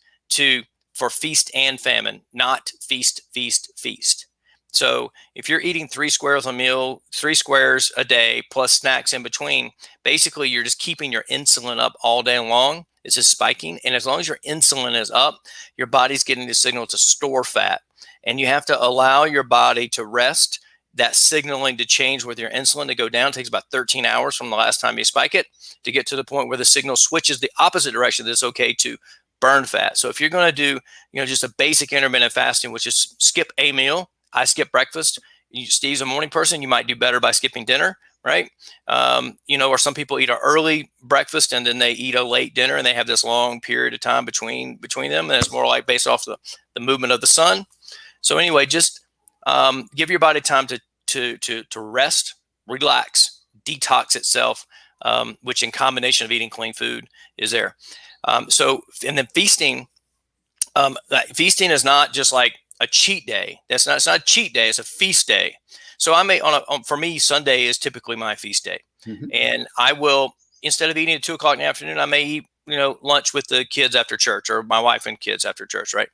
for feast and famine, not feast, feast, feast. So if you're eating 3 squares a meal, 3 squares a day, plus snacks in between, basically you're just keeping your insulin up all day long. It's just spiking. And as long as your insulin is up, your body's getting the signal to store fat. And you have to allow your body to rest. That signaling to change with your insulin to go down. It takes about 13 hours from the last time you spike it to get to the point where the signal switches the opposite direction. That it's okay to burn fat. So if you're going to do, just a basic intermittent fasting, which is skip a meal. I skip breakfast. Steve's a morning person. You might do better by skipping dinner, right? Or some people eat an early breakfast and then they eat a late dinner and they have this long period of time between them. And it's more like based off the movement of the sun. So anyway, just give your body time to rest, relax, detox itself, which in combination of eating clean food is there. And then feasting, feasting is not just like a cheat day. It's not a cheat day. It's a feast day. So for me, Sunday is typically my feast day. Mm-hmm. And I will, instead of eating at 2:00 in the afternoon, I may eat, lunch with the kids after church, or my wife and kids after church. Right.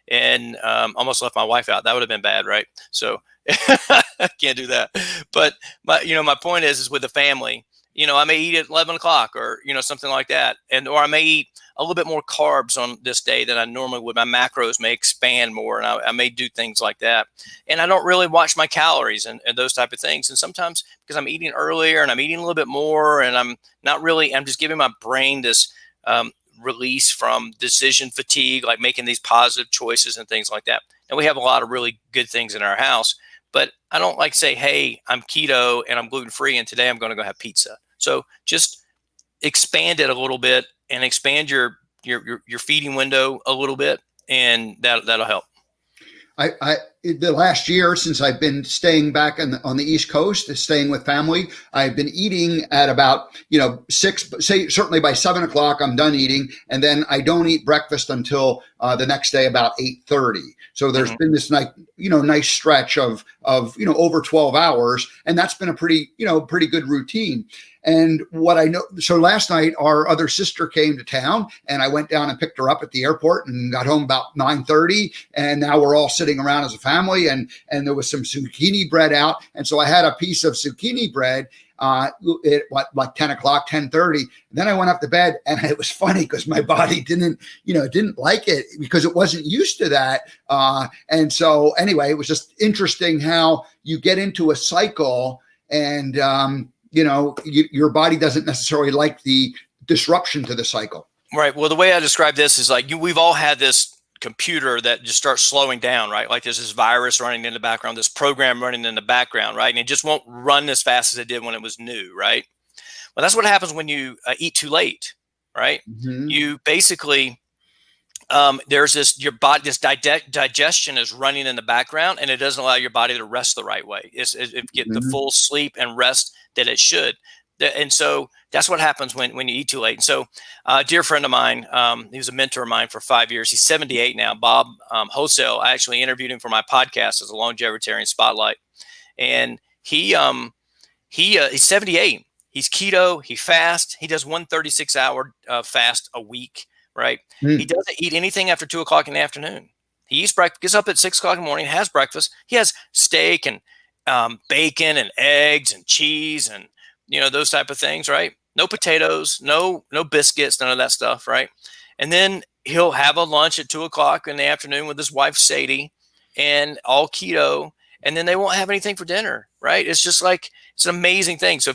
And almost left my wife out. That would have been bad. Right. So I can't do that. But my point is with the family, I may eat at 11 o'clock or, something like that. Or I may eat a little bit more carbs on this day than I normally would. My macros may expand more, and I may do things like that. And I don't really watch my calories and those type of things. And sometimes because I'm eating earlier and I'm eating a little bit more and I'm just giving my brain this release from decision fatigue, like making these positive choices and things like that. And we have a lot of really good things in our house, but I don't like say, hey, I'm keto and I'm gluten-free and today I'm going to go have pizza. So just expand it a little bit and expand your feeding window a little bit, and that'll help. The last year, since I've been staying back on the East Coast, staying with family, I've been eating at about 6. Certainly by 7 o'clock, I'm done eating, and then I don't eat breakfast until the next day about 8:30. So there's been this nice stretch of over 12 hours. And that's been a pretty good routine. And what I know, so last night our other sister came to town, and I went down and picked her up at the airport and got home about 9:30. And now we're all sitting around as a family, and there was some zucchini bread out. And so I had a piece of zucchini bread at like 10 o'clock, 10:30. Then I went up to bed, and it was funny because my body didn't like it because it wasn't used to that. And so anyway, it was just interesting how you get into a cycle, and your body doesn't necessarily like the disruption to the cycle. Right. Well, the way I describe this is like we've all had this computer that just starts slowing down, right? Like there's this virus running in the background, this program running in the background, right? And it just won't run as fast as it did when it was new, right? Well, that's what happens when you eat too late, right? Mm-hmm. You basically, there's this, your body, this digestion is running in the background, and it doesn't allow your body to rest the right way. It get the full sleep and rest that it should. And so that's what happens when you eat too late. And so a dear friend of mine, he was a mentor of mine for 5 years. He's 78 now, Bob Wholesale. I actually interviewed him for my podcast as a Longeveritarian Spotlight. And he's 78. He's keto. He fasts. He does 136-hour fast a week, right? He doesn't eat anything after 2 o'clock in the afternoon. He eats breakfast, gets up at 6 o'clock in the morning, has breakfast. He has steak and bacon and eggs and cheese and those type of things, right? No potatoes, no biscuits, none of that stuff, right? And then he'll have a lunch at 2 o'clock in the afternoon with his wife Sadie, and all keto, and then they won't have anything for dinner, right? It's just like, it's an amazing thing. So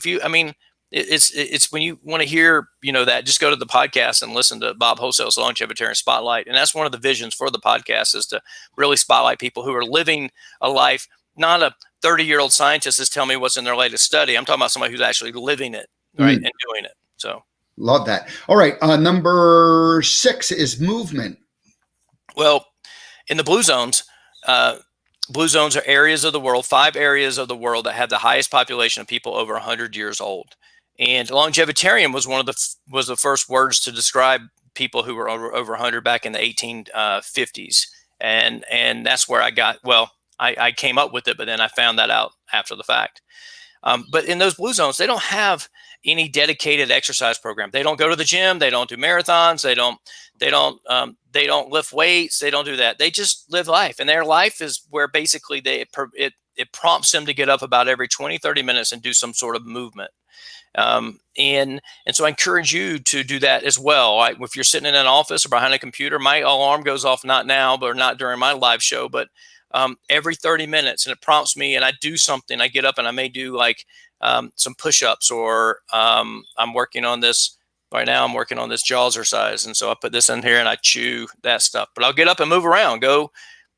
it's when you want to hear that, just go to the podcast and listen to Bob Wholesale's Longeveritarian Spotlight. And that's one of the visions for the podcast, is to really spotlight people who are living a life, not a 30-year-old scientist is telling me what's in their latest study. I'm talking about somebody who's actually living it, right, and doing it. So love that. All right, number 6 is movement. Well, in the blue zones are areas of the world, 5 areas of the world that have the highest population of people over 100 years old. And longeveritarian was was the first words to describe people who were over 100 back in the 1850s, and that's where I came up with it, but then I found that out after the fact. But in those blue zones, they don't have any dedicated exercise program. They don't go to the gym. They don't do marathons. They don't lift weights. They don't do that. They just live life. And their life is where basically it prompts them to get up about every 20, 30 minutes and do some sort of movement. And so I encourage you to do that as well. If you're sitting in an office or behind a computer, my alarm goes off, not now, but not during my live show, but every 30 minutes, and it prompts me, and I do something. I get up and I may do like some push-ups, or I'm working on this right now. I'm working on this jaw exercise, and so I put this in here and I chew that stuff. But I'll get up and move around, go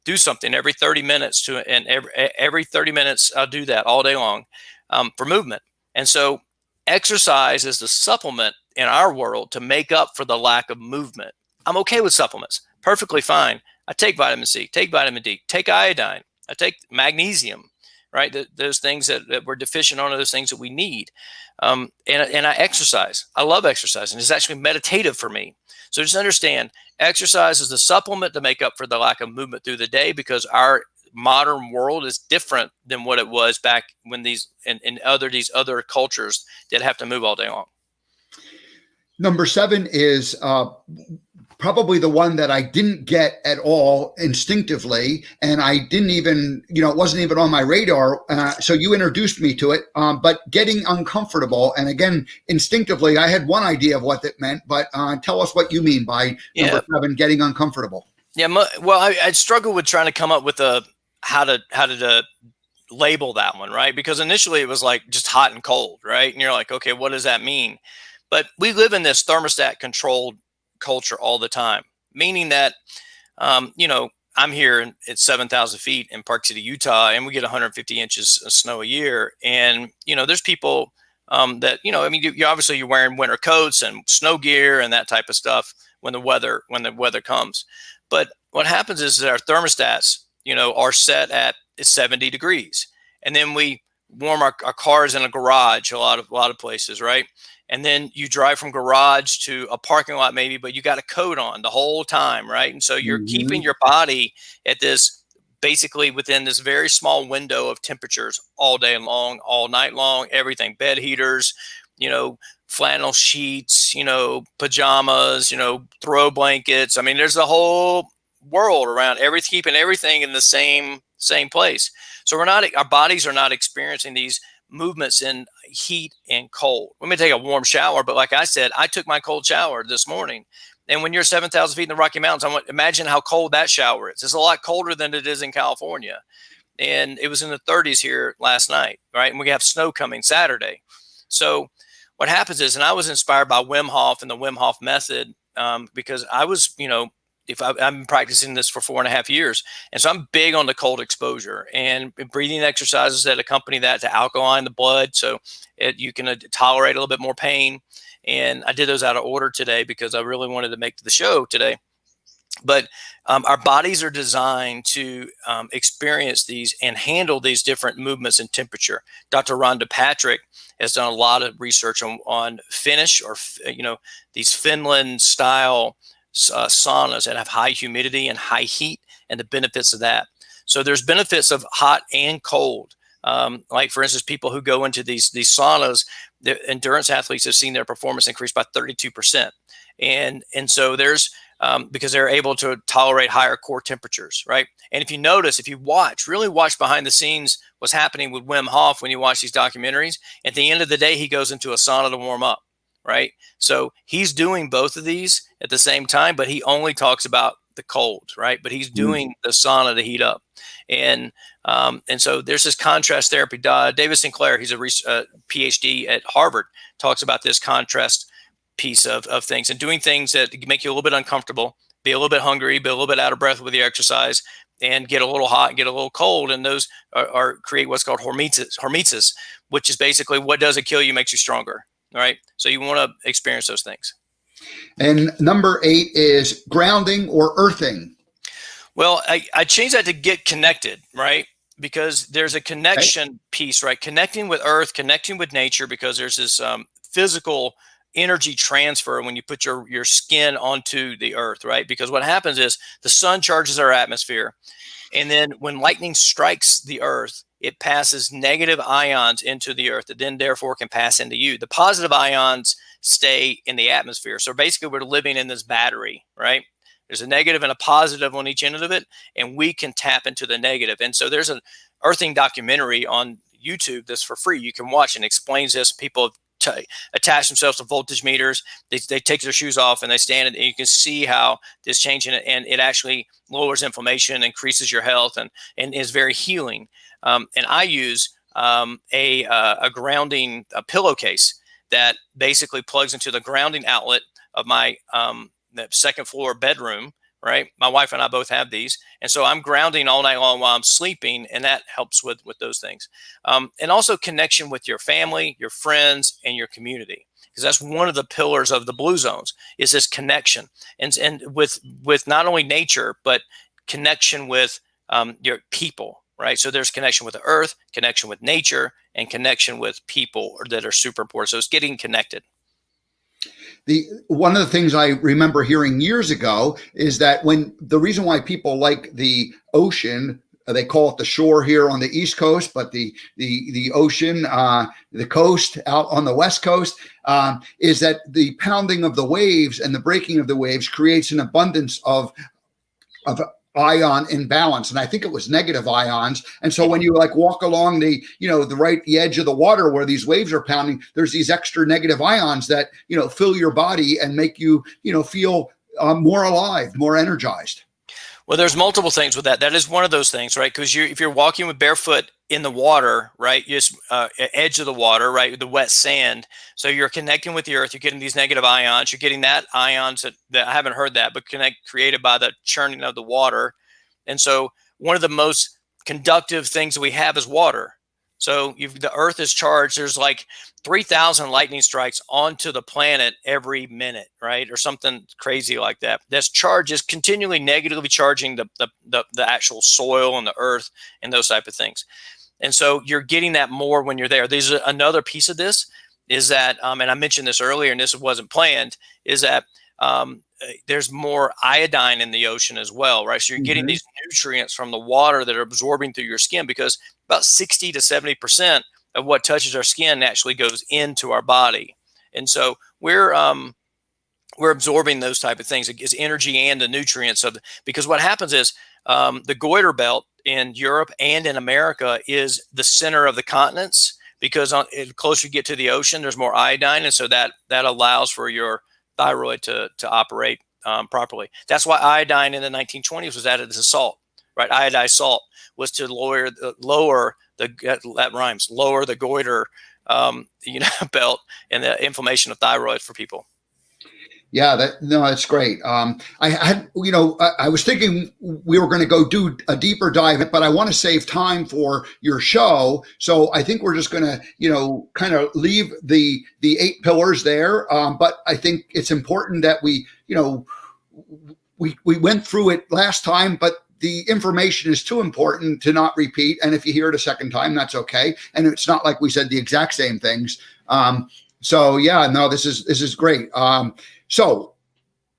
do something every 30 minutes and every 30 minutes I'll do that all day long for movement. And so exercise is the supplement in our world to make up for the lack of movement. I'm okay with supplements, perfectly fine. I take vitamin C, take vitamin D, take iodine, I take magnesium, right? Those things that we're deficient on are those things that we need. And I exercise. I love exercise, and it's actually meditative for me. So just understand, exercise is the supplement to make up for the lack of movement through the day, because our modern world is different than what it was back when these other cultures did have to move all day long. Number 7 is probably the one that I didn't get at all instinctively, and I didn't even, it wasn't even on my radar. So you introduced me to it, but getting uncomfortable. And again, instinctively, I had one idea of what that meant, but tell us what you mean by number 7, getting uncomfortable. Yeah, well, I struggled with trying to come up with how to label that one, right? Because initially it was like just hot and cold, right? And you're like, okay, what does that mean? But we live in this thermostat controlled culture all the time, meaning that, I'm here at 7,000 feet in Park City, Utah, and we get 150 inches of snow a year. And, there's people that, you're wearing winter coats and snow gear and that type of stuff when the weather comes. But what happens is that our thermostats, are set at 70 degrees. And then we warm our cars in a garage, a lot of places, right? And then you drive from garage to a parking lot maybe, but you got a coat on the whole time, right? And so you're keeping your body at this basically within this very small window of temperatures all day long, all night long, everything, bed heaters, flannel sheets, pajamas, throw blankets. I mean, there's a whole world around everything, keeping everything in the same place. So our bodies are not experiencing these movements in heat and cold. We may take a warm shower, but like I said, I took my cold shower this morning. And when you're 7,000 feet in the Rocky Mountains, imagine how cold that shower is. It's a lot colder than it is in California. And it was in the 30s here last night, right? And we have snow coming Saturday. So what happens is, and I was inspired by Wim Hof and the Wim Hof method, because I was, I've been practicing this for 4.5 years. And so I'm big on the cold exposure and breathing exercises that accompany that to alkaline the blood. So you can tolerate a little bit more pain. And I did those out of order today because I really wanted to make the show today. But our bodies are designed to experience these and handle these different movements in temperature. Dr. Rhonda Patrick has done a lot of research on Finnish or, these Finland style saunas that have high humidity and high heat and the benefits of that. So there's benefits of hot and cold. Like for instance, people who go into these saunas, the endurance athletes have seen their performance increase by 32%. And so there's, because they're able to tolerate higher core temperatures, right? And if you notice, if you really watch behind the scenes, what's happening with Wim Hof when you watch these documentaries, at the end of the day, he goes into a sauna to warm up, right? So he's doing both of these at the same time, but he only talks about the cold, right? But he's doing the sauna to heat up. And so there's this contrast therapy. David Sinclair, he's a PhD at Harvard, talks about this contrast piece of things and doing things that make you a little bit uncomfortable, be a little bit hungry, be a little bit out of breath with your exercise, and get a little hot, get a little cold. And those create what's called hormesis, which is basically what doesn't kill you makes you stronger. All right. So you want to experience those things. And number 8 is grounding or earthing. Well, I changed that to get connected, right? Because there's a connection piece, right? Connecting with earth, connecting with nature, because there's this physical energy transfer when you put your skin onto the earth, right? Because what happens is the sun charges our atmosphere. And then when lightning strikes the earth, it passes negative ions into the earth that then therefore can pass into you. The positive ions stay in the atmosphere. So basically we're living in this battery, right? There's a negative and a positive on each end of it, and we can tap into the negative. And so there's an earthing documentary on YouTube that's for free. You can watch and explains this. People attach themselves to voltage meters. They take their shoes off and they stand, and you can see how this changing it, and it actually lowers inflammation, increases your health, and is very healing. And I use a grounding pillowcase that basically plugs into the grounding outlet of my the second floor bedroom, right? My wife and I both have these. And so I'm grounding all night long while I'm sleeping, and that helps with those things. And also connection with your family, your friends, and your community, because that's one of the pillars of the Blue Zones is this connection. And with not only nature, but connection with your people, right? So there's connection with the earth, connection with nature, and connection with people that are super important. So it's getting connected. One of the things I remember hearing years ago is that the reason why people like the ocean, they call it the shore here on the East Coast, but the ocean, the coast out on the West Coast, is that the pounding of the waves and the breaking of the waves creates an abundance of ion imbalance, and I think it was negative ions. And so when you walk along the edge of the water where these waves are pounding, there's these extra negative ions that fill your body and make you feel more alive, more energized. Well, there's multiple things with that. That is one of those things, right? Because if you're walking with barefoot in the water, right, just edge of the water, right, the wet sand. So you're connecting with the earth. You're getting these negative ions. You're getting that ions that I haven't heard that, but created by the churning of the water. And so one of the most conductive things that we have is water. So the earth is charged. There's 3,000 lightning strikes onto the planet every minute, right? Or something crazy like that. This charge is continually negatively charging the actual soil and the earth and those type of things. And so you're getting that more when you're there. There's another piece of this is that, and I mentioned this earlier, and this wasn't planned, is that there's more iodine in the ocean as well, right? So you're getting these nutrients from the water that are absorbing through your skin, because about 60 to 70% of what touches our skin actually goes into our body. And so we're absorbing those type of things. It's energy and the nutrients of, because what happens is the goiter belt in Europe and in America is the center of the continents, because the closer you get to the ocean, there's more iodine. And so that allows for your thyroid to operate properly. That's why iodine in the 1920s was added as a salt, right? Iodized salt was to lower the goiter, belt and the inflammation of thyroid for people. Yeah, that's great. I was thinking we were going to go do a deeper dive, but I want to save time for your show. So I think we're just going to, kind of leave the 8 pillars there. But I think it's important that we went through it last time, but the information is too important to not repeat. And if you hear it a second time, that's okay. And it's not like we said the exact same things. This is great. So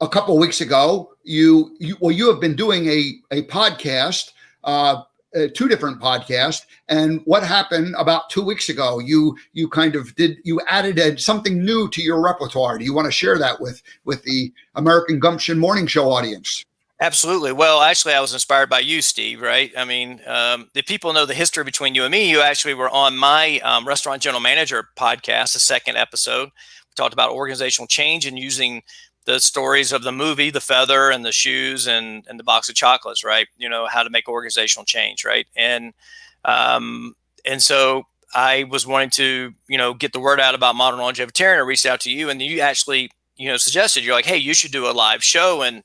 a couple of weeks ago, you have been doing a podcast, 2 different podcasts. And what happened about 2 weeks ago? You added something new to your repertoire. Do you want to share that with the American Gumption Morning Show audience? Absolutely. Well, actually, I was inspired by you, Steve, right? I mean, the people know the history between you and me. You actually were on my Restaurant General Manager podcast, the 2nd episode. We talked about organizational change and using the stories of the movie, The Feather and the shoes and the box of chocolates, right? How to make organizational change, right? And so I was wanting to, get the word out about Modern Longevitarian. I reached out to you, and you actually, suggested, you're like, hey, you should do a live show. And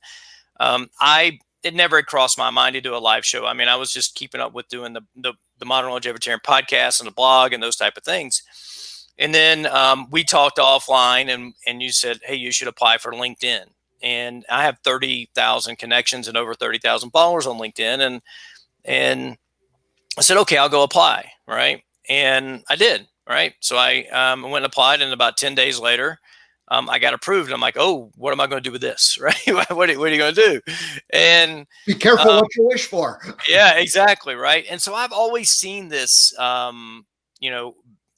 it never had crossed my mind to do a live show. I mean, I was just keeping up with doing the Modern Longevitarian podcast and the blog and those type of things. And then we talked offline, and you said, hey, you should apply for LinkedIn. And I have 30,000 connections and over 30,000 followers on LinkedIn. And I said, okay, I'll go apply. Right. And I did. Right. So I went and applied, and about 10 days later, I got approved. I'm like, oh, what am I going to do with this? Right. What are you going to do? And be careful what you wish for. Yeah, exactly. Right. And so I've always seen this,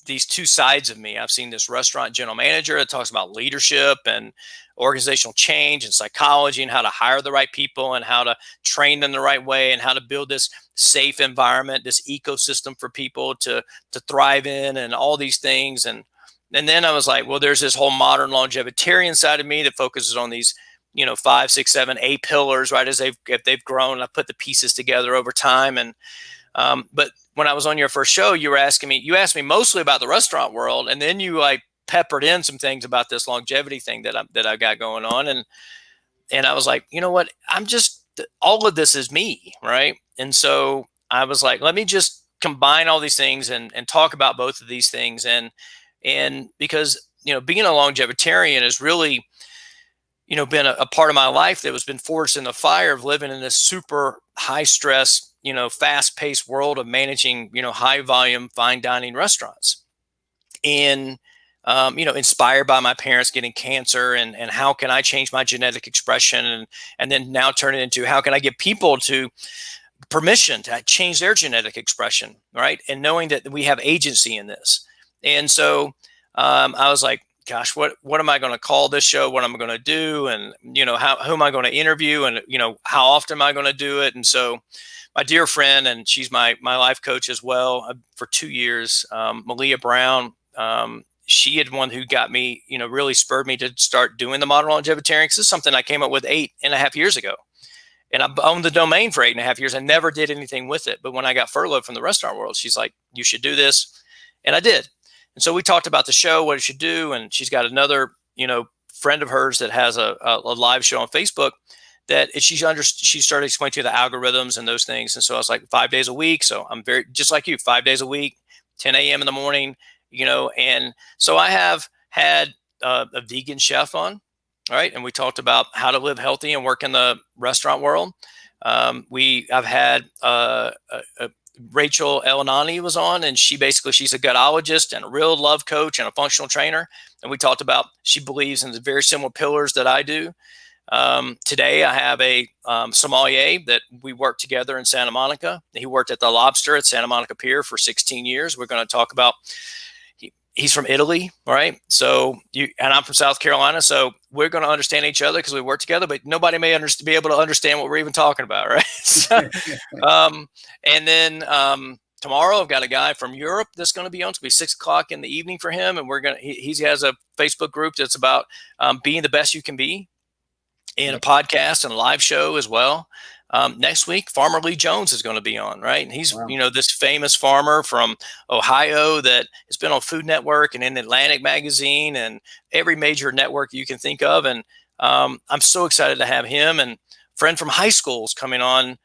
these 2 sides of me. I've seen this restaurant general manager that talks about leadership and organizational change and psychology and how to hire the right people and how to train them the right way and how to build this safe environment, this ecosystem for people to thrive in, and all these things. And then I was like, well, there's this whole modern longevitarian side of me that focuses on these, 5, 6, 7, 8 pillars, right? As they've grown, I put the pieces together over time. And, but when I was on your first show, you asked me mostly about the restaurant world. And then you peppered in some things about this longevity thing that I got going on. And I was like, you know what? All of this is me. Right. And so I was like, let me just combine all these things and talk about both of these things. And because, being a longevitarian has really, been a part of my life that has been forged in the fire of living in this super high stress, fast paced world of managing, high volume, fine dining restaurants. And, inspired by my parents getting cancer and how can I change my genetic expression and then now turn it into how can I give people to permission to change their genetic expression, right? And knowing that we have agency in this. And so I was like, gosh, what am I going to call this show? What am I going to do? And, who am I going to interview? And, how often am I going to do it? And so my dear friend, and she's my life coach as well for 2 years, Malia Brown, she had one who got me, really spurred me to start doing the Modern Longevitarian. This is something I came up with 8.5 years ago. And I owned the domain for 8.5 years. I never did anything with it. But when I got furloughed from the restaurant world, she's like, you should do this. And I did. And so we talked about the show, what it should do. And she's got another, friend of hers that has a live show on Facebook that she started explaining to the algorithms and those things. And so I was like 5 days a week. So I'm very, just like you, 5 days a week, 10 a.m. in the morning, and so I have had a vegan chef on, right? And we talked about how to live healthy and work in the restaurant world. I've had Rachel Elanani was on, and she's a gutologist and a real love coach and a functional trainer. And we talked about, she believes in the very similar pillars that I do. Today I have a sommelier that we work together in Santa Monica. He worked at the Lobster at Santa Monica Pier for 16 years. We're going to talk about, he's from Italy, right? So and I'm from South Carolina. So we're going to understand each other because we work together, but nobody may be able to understand what we're even talking about, right? So, and then tomorrow I've got a guy from Europe that's going to be on. It's going to be 6 o'clock in the evening for him. And he has a Facebook group that's about being the best you can be, and a podcast and a live show as well. Next week, Farmer Lee Jones is going to be on, right? And he's, this famous farmer from Ohio that has been on Food Network and in Atlantic Magazine and every major network you can think of. And I'm so excited to have him. And a friend from high school is coming on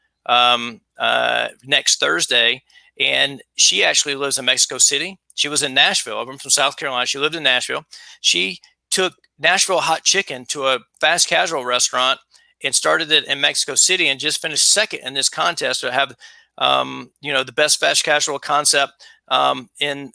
next Thursday. And she actually lives in Mexico City. She was in Nashville. I'm from South Carolina. She lived in Nashville. She took Nashville hot chicken to a fast casual restaurant and started it in Mexico City and just finished second in this contest to have, the best fast casual concept in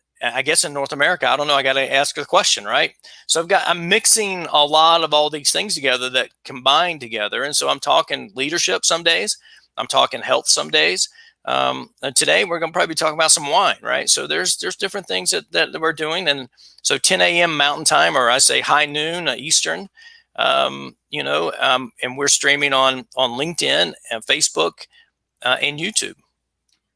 North America. I don't know. I got to ask a question, right? So I'm mixing a lot of all these things together that combine together. And so I'm talking leadership some days. I'm talking health some days. And today we're going to probably be talking about some wine, right? So there's different things that we're doing. And so 10 a.m. Mountain Time, or I say high noon Eastern, and we're streaming on LinkedIn and Facebook and YouTube.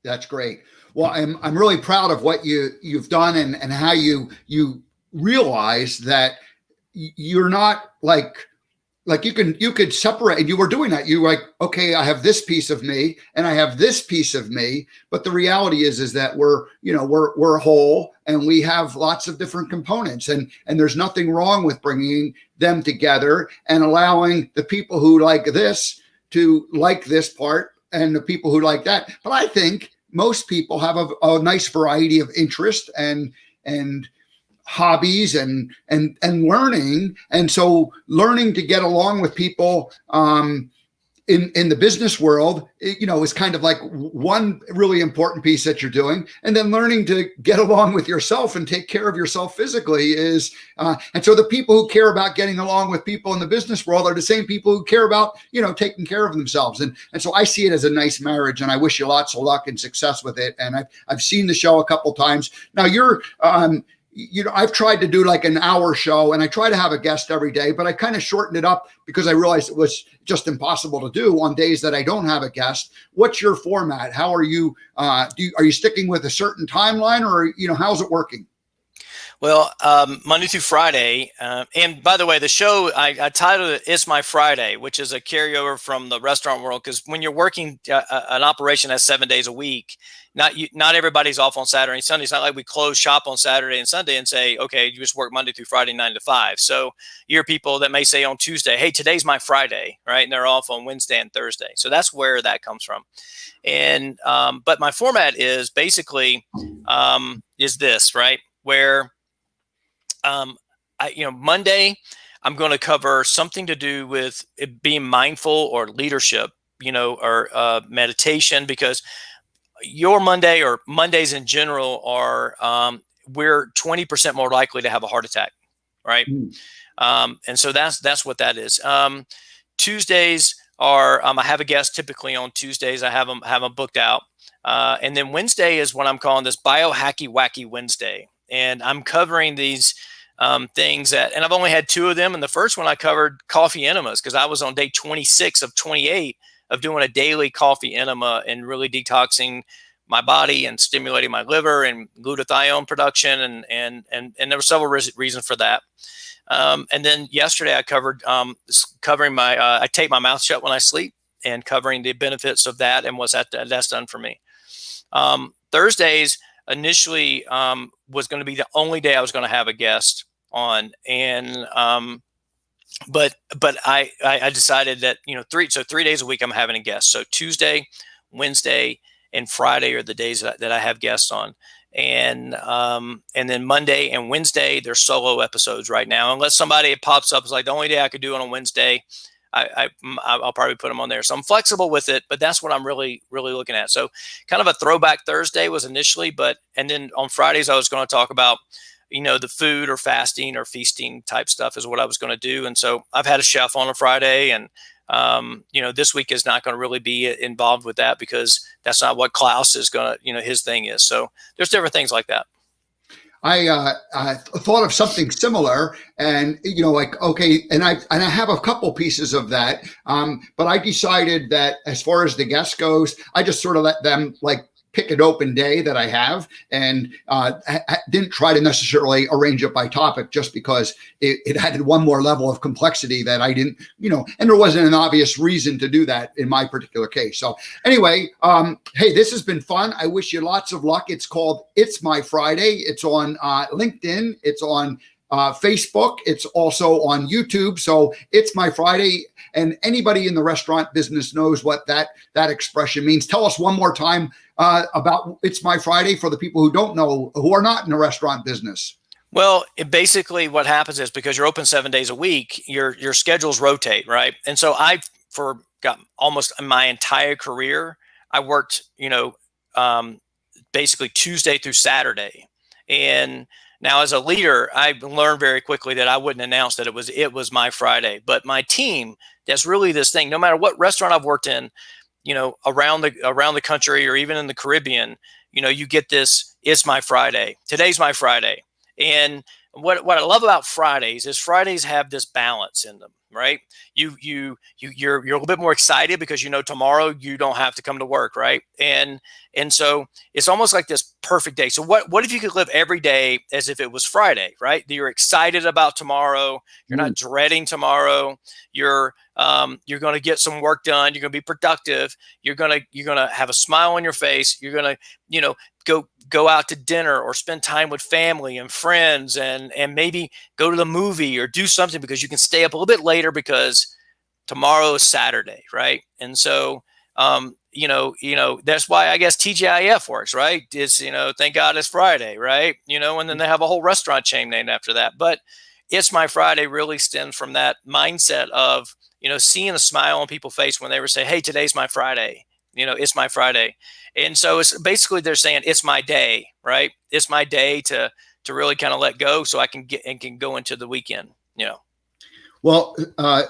That's great. Well, I'm really proud of what you've done and how you realize that you're not like you could separate, and you were doing that. You were like, okay, I have this piece of me and I have this piece of me. But the reality is that we're whole and we have lots of different components, and there's nothing wrong with bringing them together and allowing the people who like this to like this part and the people who like that. But I think most people have a nice variety of interest and hobbies and learning. And so learning to get along with people in the business world, is kind of like one really important piece that you're doing. And then learning to get along with yourself and take care of yourself physically is, and so the people who care about getting along with people in the business world are the same people who care about, taking care of themselves. And so I see it as a nice marriage, and I wish you lots of luck and success with it. And I've seen the show a couple times. Now you're, I've tried to do like an hour show, and I try to have a guest every day, but I kind of shortened it up because I realized it was just impossible to do on days that I don't have a guest. What's your format? How are you, are you sticking with a certain timeline, or, how's it working? Well, Monday through Friday. And by the way, the show, I titled it It's My Friday, which is a carryover from the restaurant world. Because when you're working an operation that's 7 days a week, not everybody's off on Saturday and Sunday. It's not like we close shop on Saturday and Sunday and say, okay, you just work Monday through Friday, 9 to 5. So you're people that may say on Tuesday, hey, today's my Friday, right? And they're off on Wednesday and Thursday. So that's where that comes from. And but my format is basically is this, right? Where Monday, I'm going to cover something to do with being mindful or leadership, or meditation, because your Monday or Mondays in general are, we're 20% more likely to have a heart attack. Right. And so that's what that is. Tuesdays are, I have a guest typically on Tuesdays. I have them booked out. And then Wednesday is what I'm calling this biohacky wacky Wednesday. And I'm covering these things and I've only had 2 of them. And the first one I covered coffee enemas, because I was on day 26 of 28 of doing a daily coffee enema and really detoxing my body and stimulating my liver and glutathione production. And there were several reasons for that. And then yesterday I covered covering my, I tape my mouth shut when I sleep, and covering the benefits of that and what that's done for me. Thursdays initially was going to be the only day I was going to have a guest on. And but I decided that 3 days a week I'm having a guest. So Tuesday, Wednesday, and Friday are the days that I have guests on. And then Monday and Wednesday they're solo episodes right now, unless somebody pops up. It's like the only day I could do it on Wednesday. I'll probably put them on there. So I'm flexible with it, but that's what I'm really, really looking at. So kind of a throwback Thursday was initially, and then on Fridays I was going to talk about, the food or fasting or feasting type stuff is what I was going to do. And so I've had a chef on a Friday, and this week is not going to really be involved with that because that's not what Klaus is going to, his thing is. So there's different things like that. I thought of something similar, and okay, and I have a couple pieces of that, but I decided that as far as the guest goes, I just sort of let them pick an open day that I have, and didn't try to necessarily arrange it by topic, just because it had one more level of complexity that I didn't, and there wasn't an obvious reason to do that in my particular case. So anyway, hey, this has been fun. I wish you lots of luck. It's called It's My Friday. It's on LinkedIn. It's on Facebook. It's also on YouTube. So It's My Friday. And anybody in the restaurant business knows what that expression means. Tell us one more time about It's My Friday for the people who don't know, who are not in the restaurant business. Well, basically what happens is, because you're open 7 days a week, your schedules rotate, right? And so got almost my entire career, I worked, basically Tuesday through Saturday. And now as a leader, I learned very quickly that I wouldn't announce that it was my Friday. But my team, that's really this thing. No matter what restaurant I've worked in, around the country or even in the Caribbean, you get this, it's my Friday. Today's my Friday. And what I love about Fridays is Fridays have this balance in them, right? You're a little bit more excited because tomorrow you don't have to come to work, right? And so it's almost like this perfect day. So what if you could live every day as if it was Friday, right? You're excited about tomorrow. You're not dreading tomorrow. You're going to get some work done. You're going to be productive. You're going to have a smile on your face. You're going to, go out to dinner or spend time with family and friends, and maybe go to the movie or do something because you can stay up a little bit later because tomorrow is Saturday, right? And so, that's why I guess TGIF works, right? It's, thank God it's Friday, right? And then they have a whole restaurant chain named after that. But It's My Friday really stems from that mindset of, seeing a smile on people's face when they were saying, hey, today's my Friday. It's my Friday. And so it's basically they're saying it's my day, right? It's my day to really kind of let go so I can can go into the weekend, Well,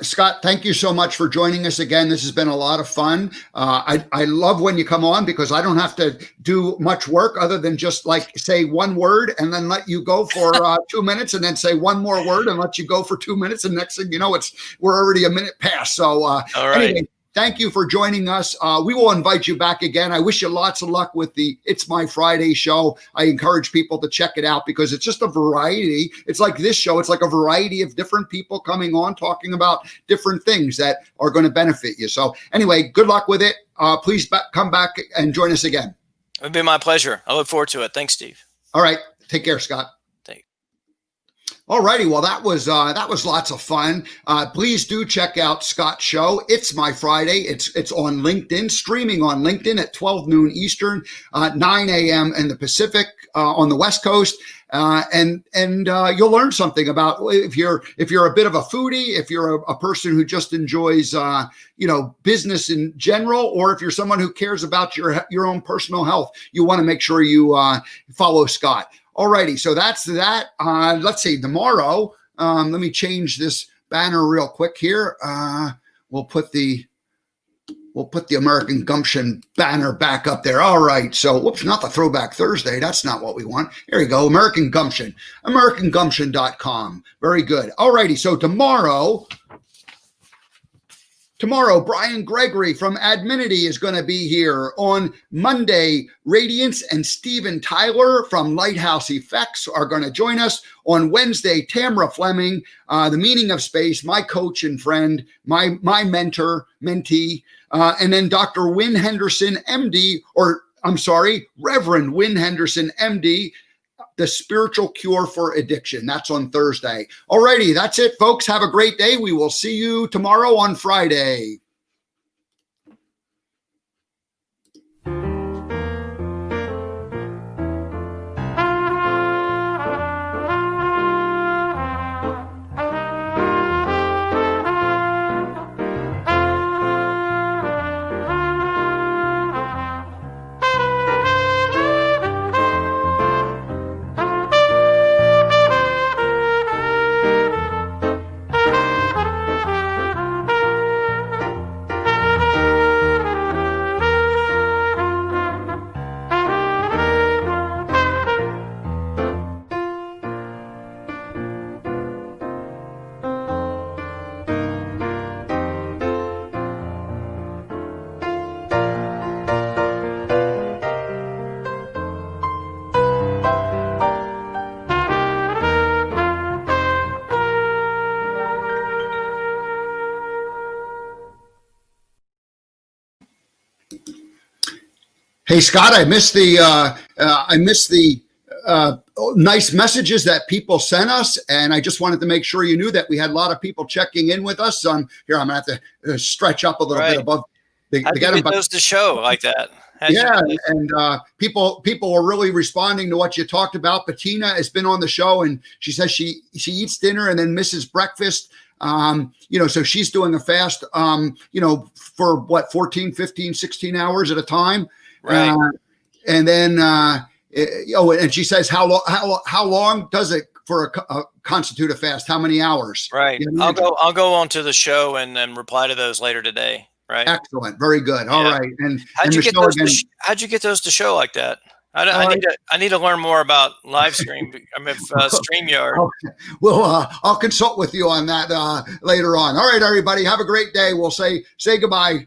Scott, thank you so much for joining us again. This has been a lot of fun. I love when you come on because I don't have to do much work other than just say one word and then let you go for 2 minutes, and then say one more word and let you go for 2 minutes. And next thing you know, we're already a minute past. So all right. Anyway, thank you for joining us. We will invite you back again. I wish you lots of luck with the It's My Friday show. I encourage people to check it out because it's just a variety. It's like this show. It's like a variety of different people coming on, talking about different things that are going to benefit you. So anyway, good luck with it. Please come back and join us again. It would be my pleasure. I look forward to it. Thanks, Steve. All right. Take care, Scott. All righty. Well, that was lots of fun. Please do check out Scott's show. It's My Friday. It's on LinkedIn, streaming on LinkedIn at 12 noon Eastern, 9 a.m. in the Pacific on the West Coast. And you'll learn something about if you're a bit of a foodie, if you're a person who just enjoys business in general, or if you're someone who cares about your own personal health, you want to make sure you follow Scott. Alrighty, so that's that. Let's see, tomorrow, let me change this banner real quick here. We'll put the American Gumption banner back up there. All right, so whoops, not the Throwback Thursday. That's not what we want. Here we go, American Gumption, AmericanGumption.com. Very good. Alrighty, so tomorrow, Brian Gregory from Adminity is going to be here. On Monday, Radiance and Steven Tyler from Lighthouse Effects are going to join us. On Wednesday, Tamara Fleming, The Meaning of Space, my coach and friend, my mentor, mentee, and then Dr. Wynn Henderson, MD, Reverend Wynn Henderson, MD, The Spiritual Cure for Addiction. That's on Thursday. Alrighty, that's it, folks. Have a great day. We will see you tomorrow on Friday. Hey, Scott, I missed the nice messages that people sent us, and I just wanted to make sure you knew that we had a lot of people checking in with us. Here, I'm gonna have to stretch up a little bit above. How'd you get those to show like that? Yeah, and people were really responding to what you talked about. Bettina has been on the show, and she says she eats dinner and then misses breakfast. So she's doing a fast, for what, 14, 15, 16 hours at a time. Right. And then, and she says, how long does it constitute a fast? How many hours? Right. I'll go on to the show and then reply to those later today. Right. Excellent. Very good. All right. And how'd you get those to show like that? I need to learn more about live stream. StreamYard. Okay. Well, I'll consult with you on that later on. All right, everybody. Have a great day. We'll say goodbye.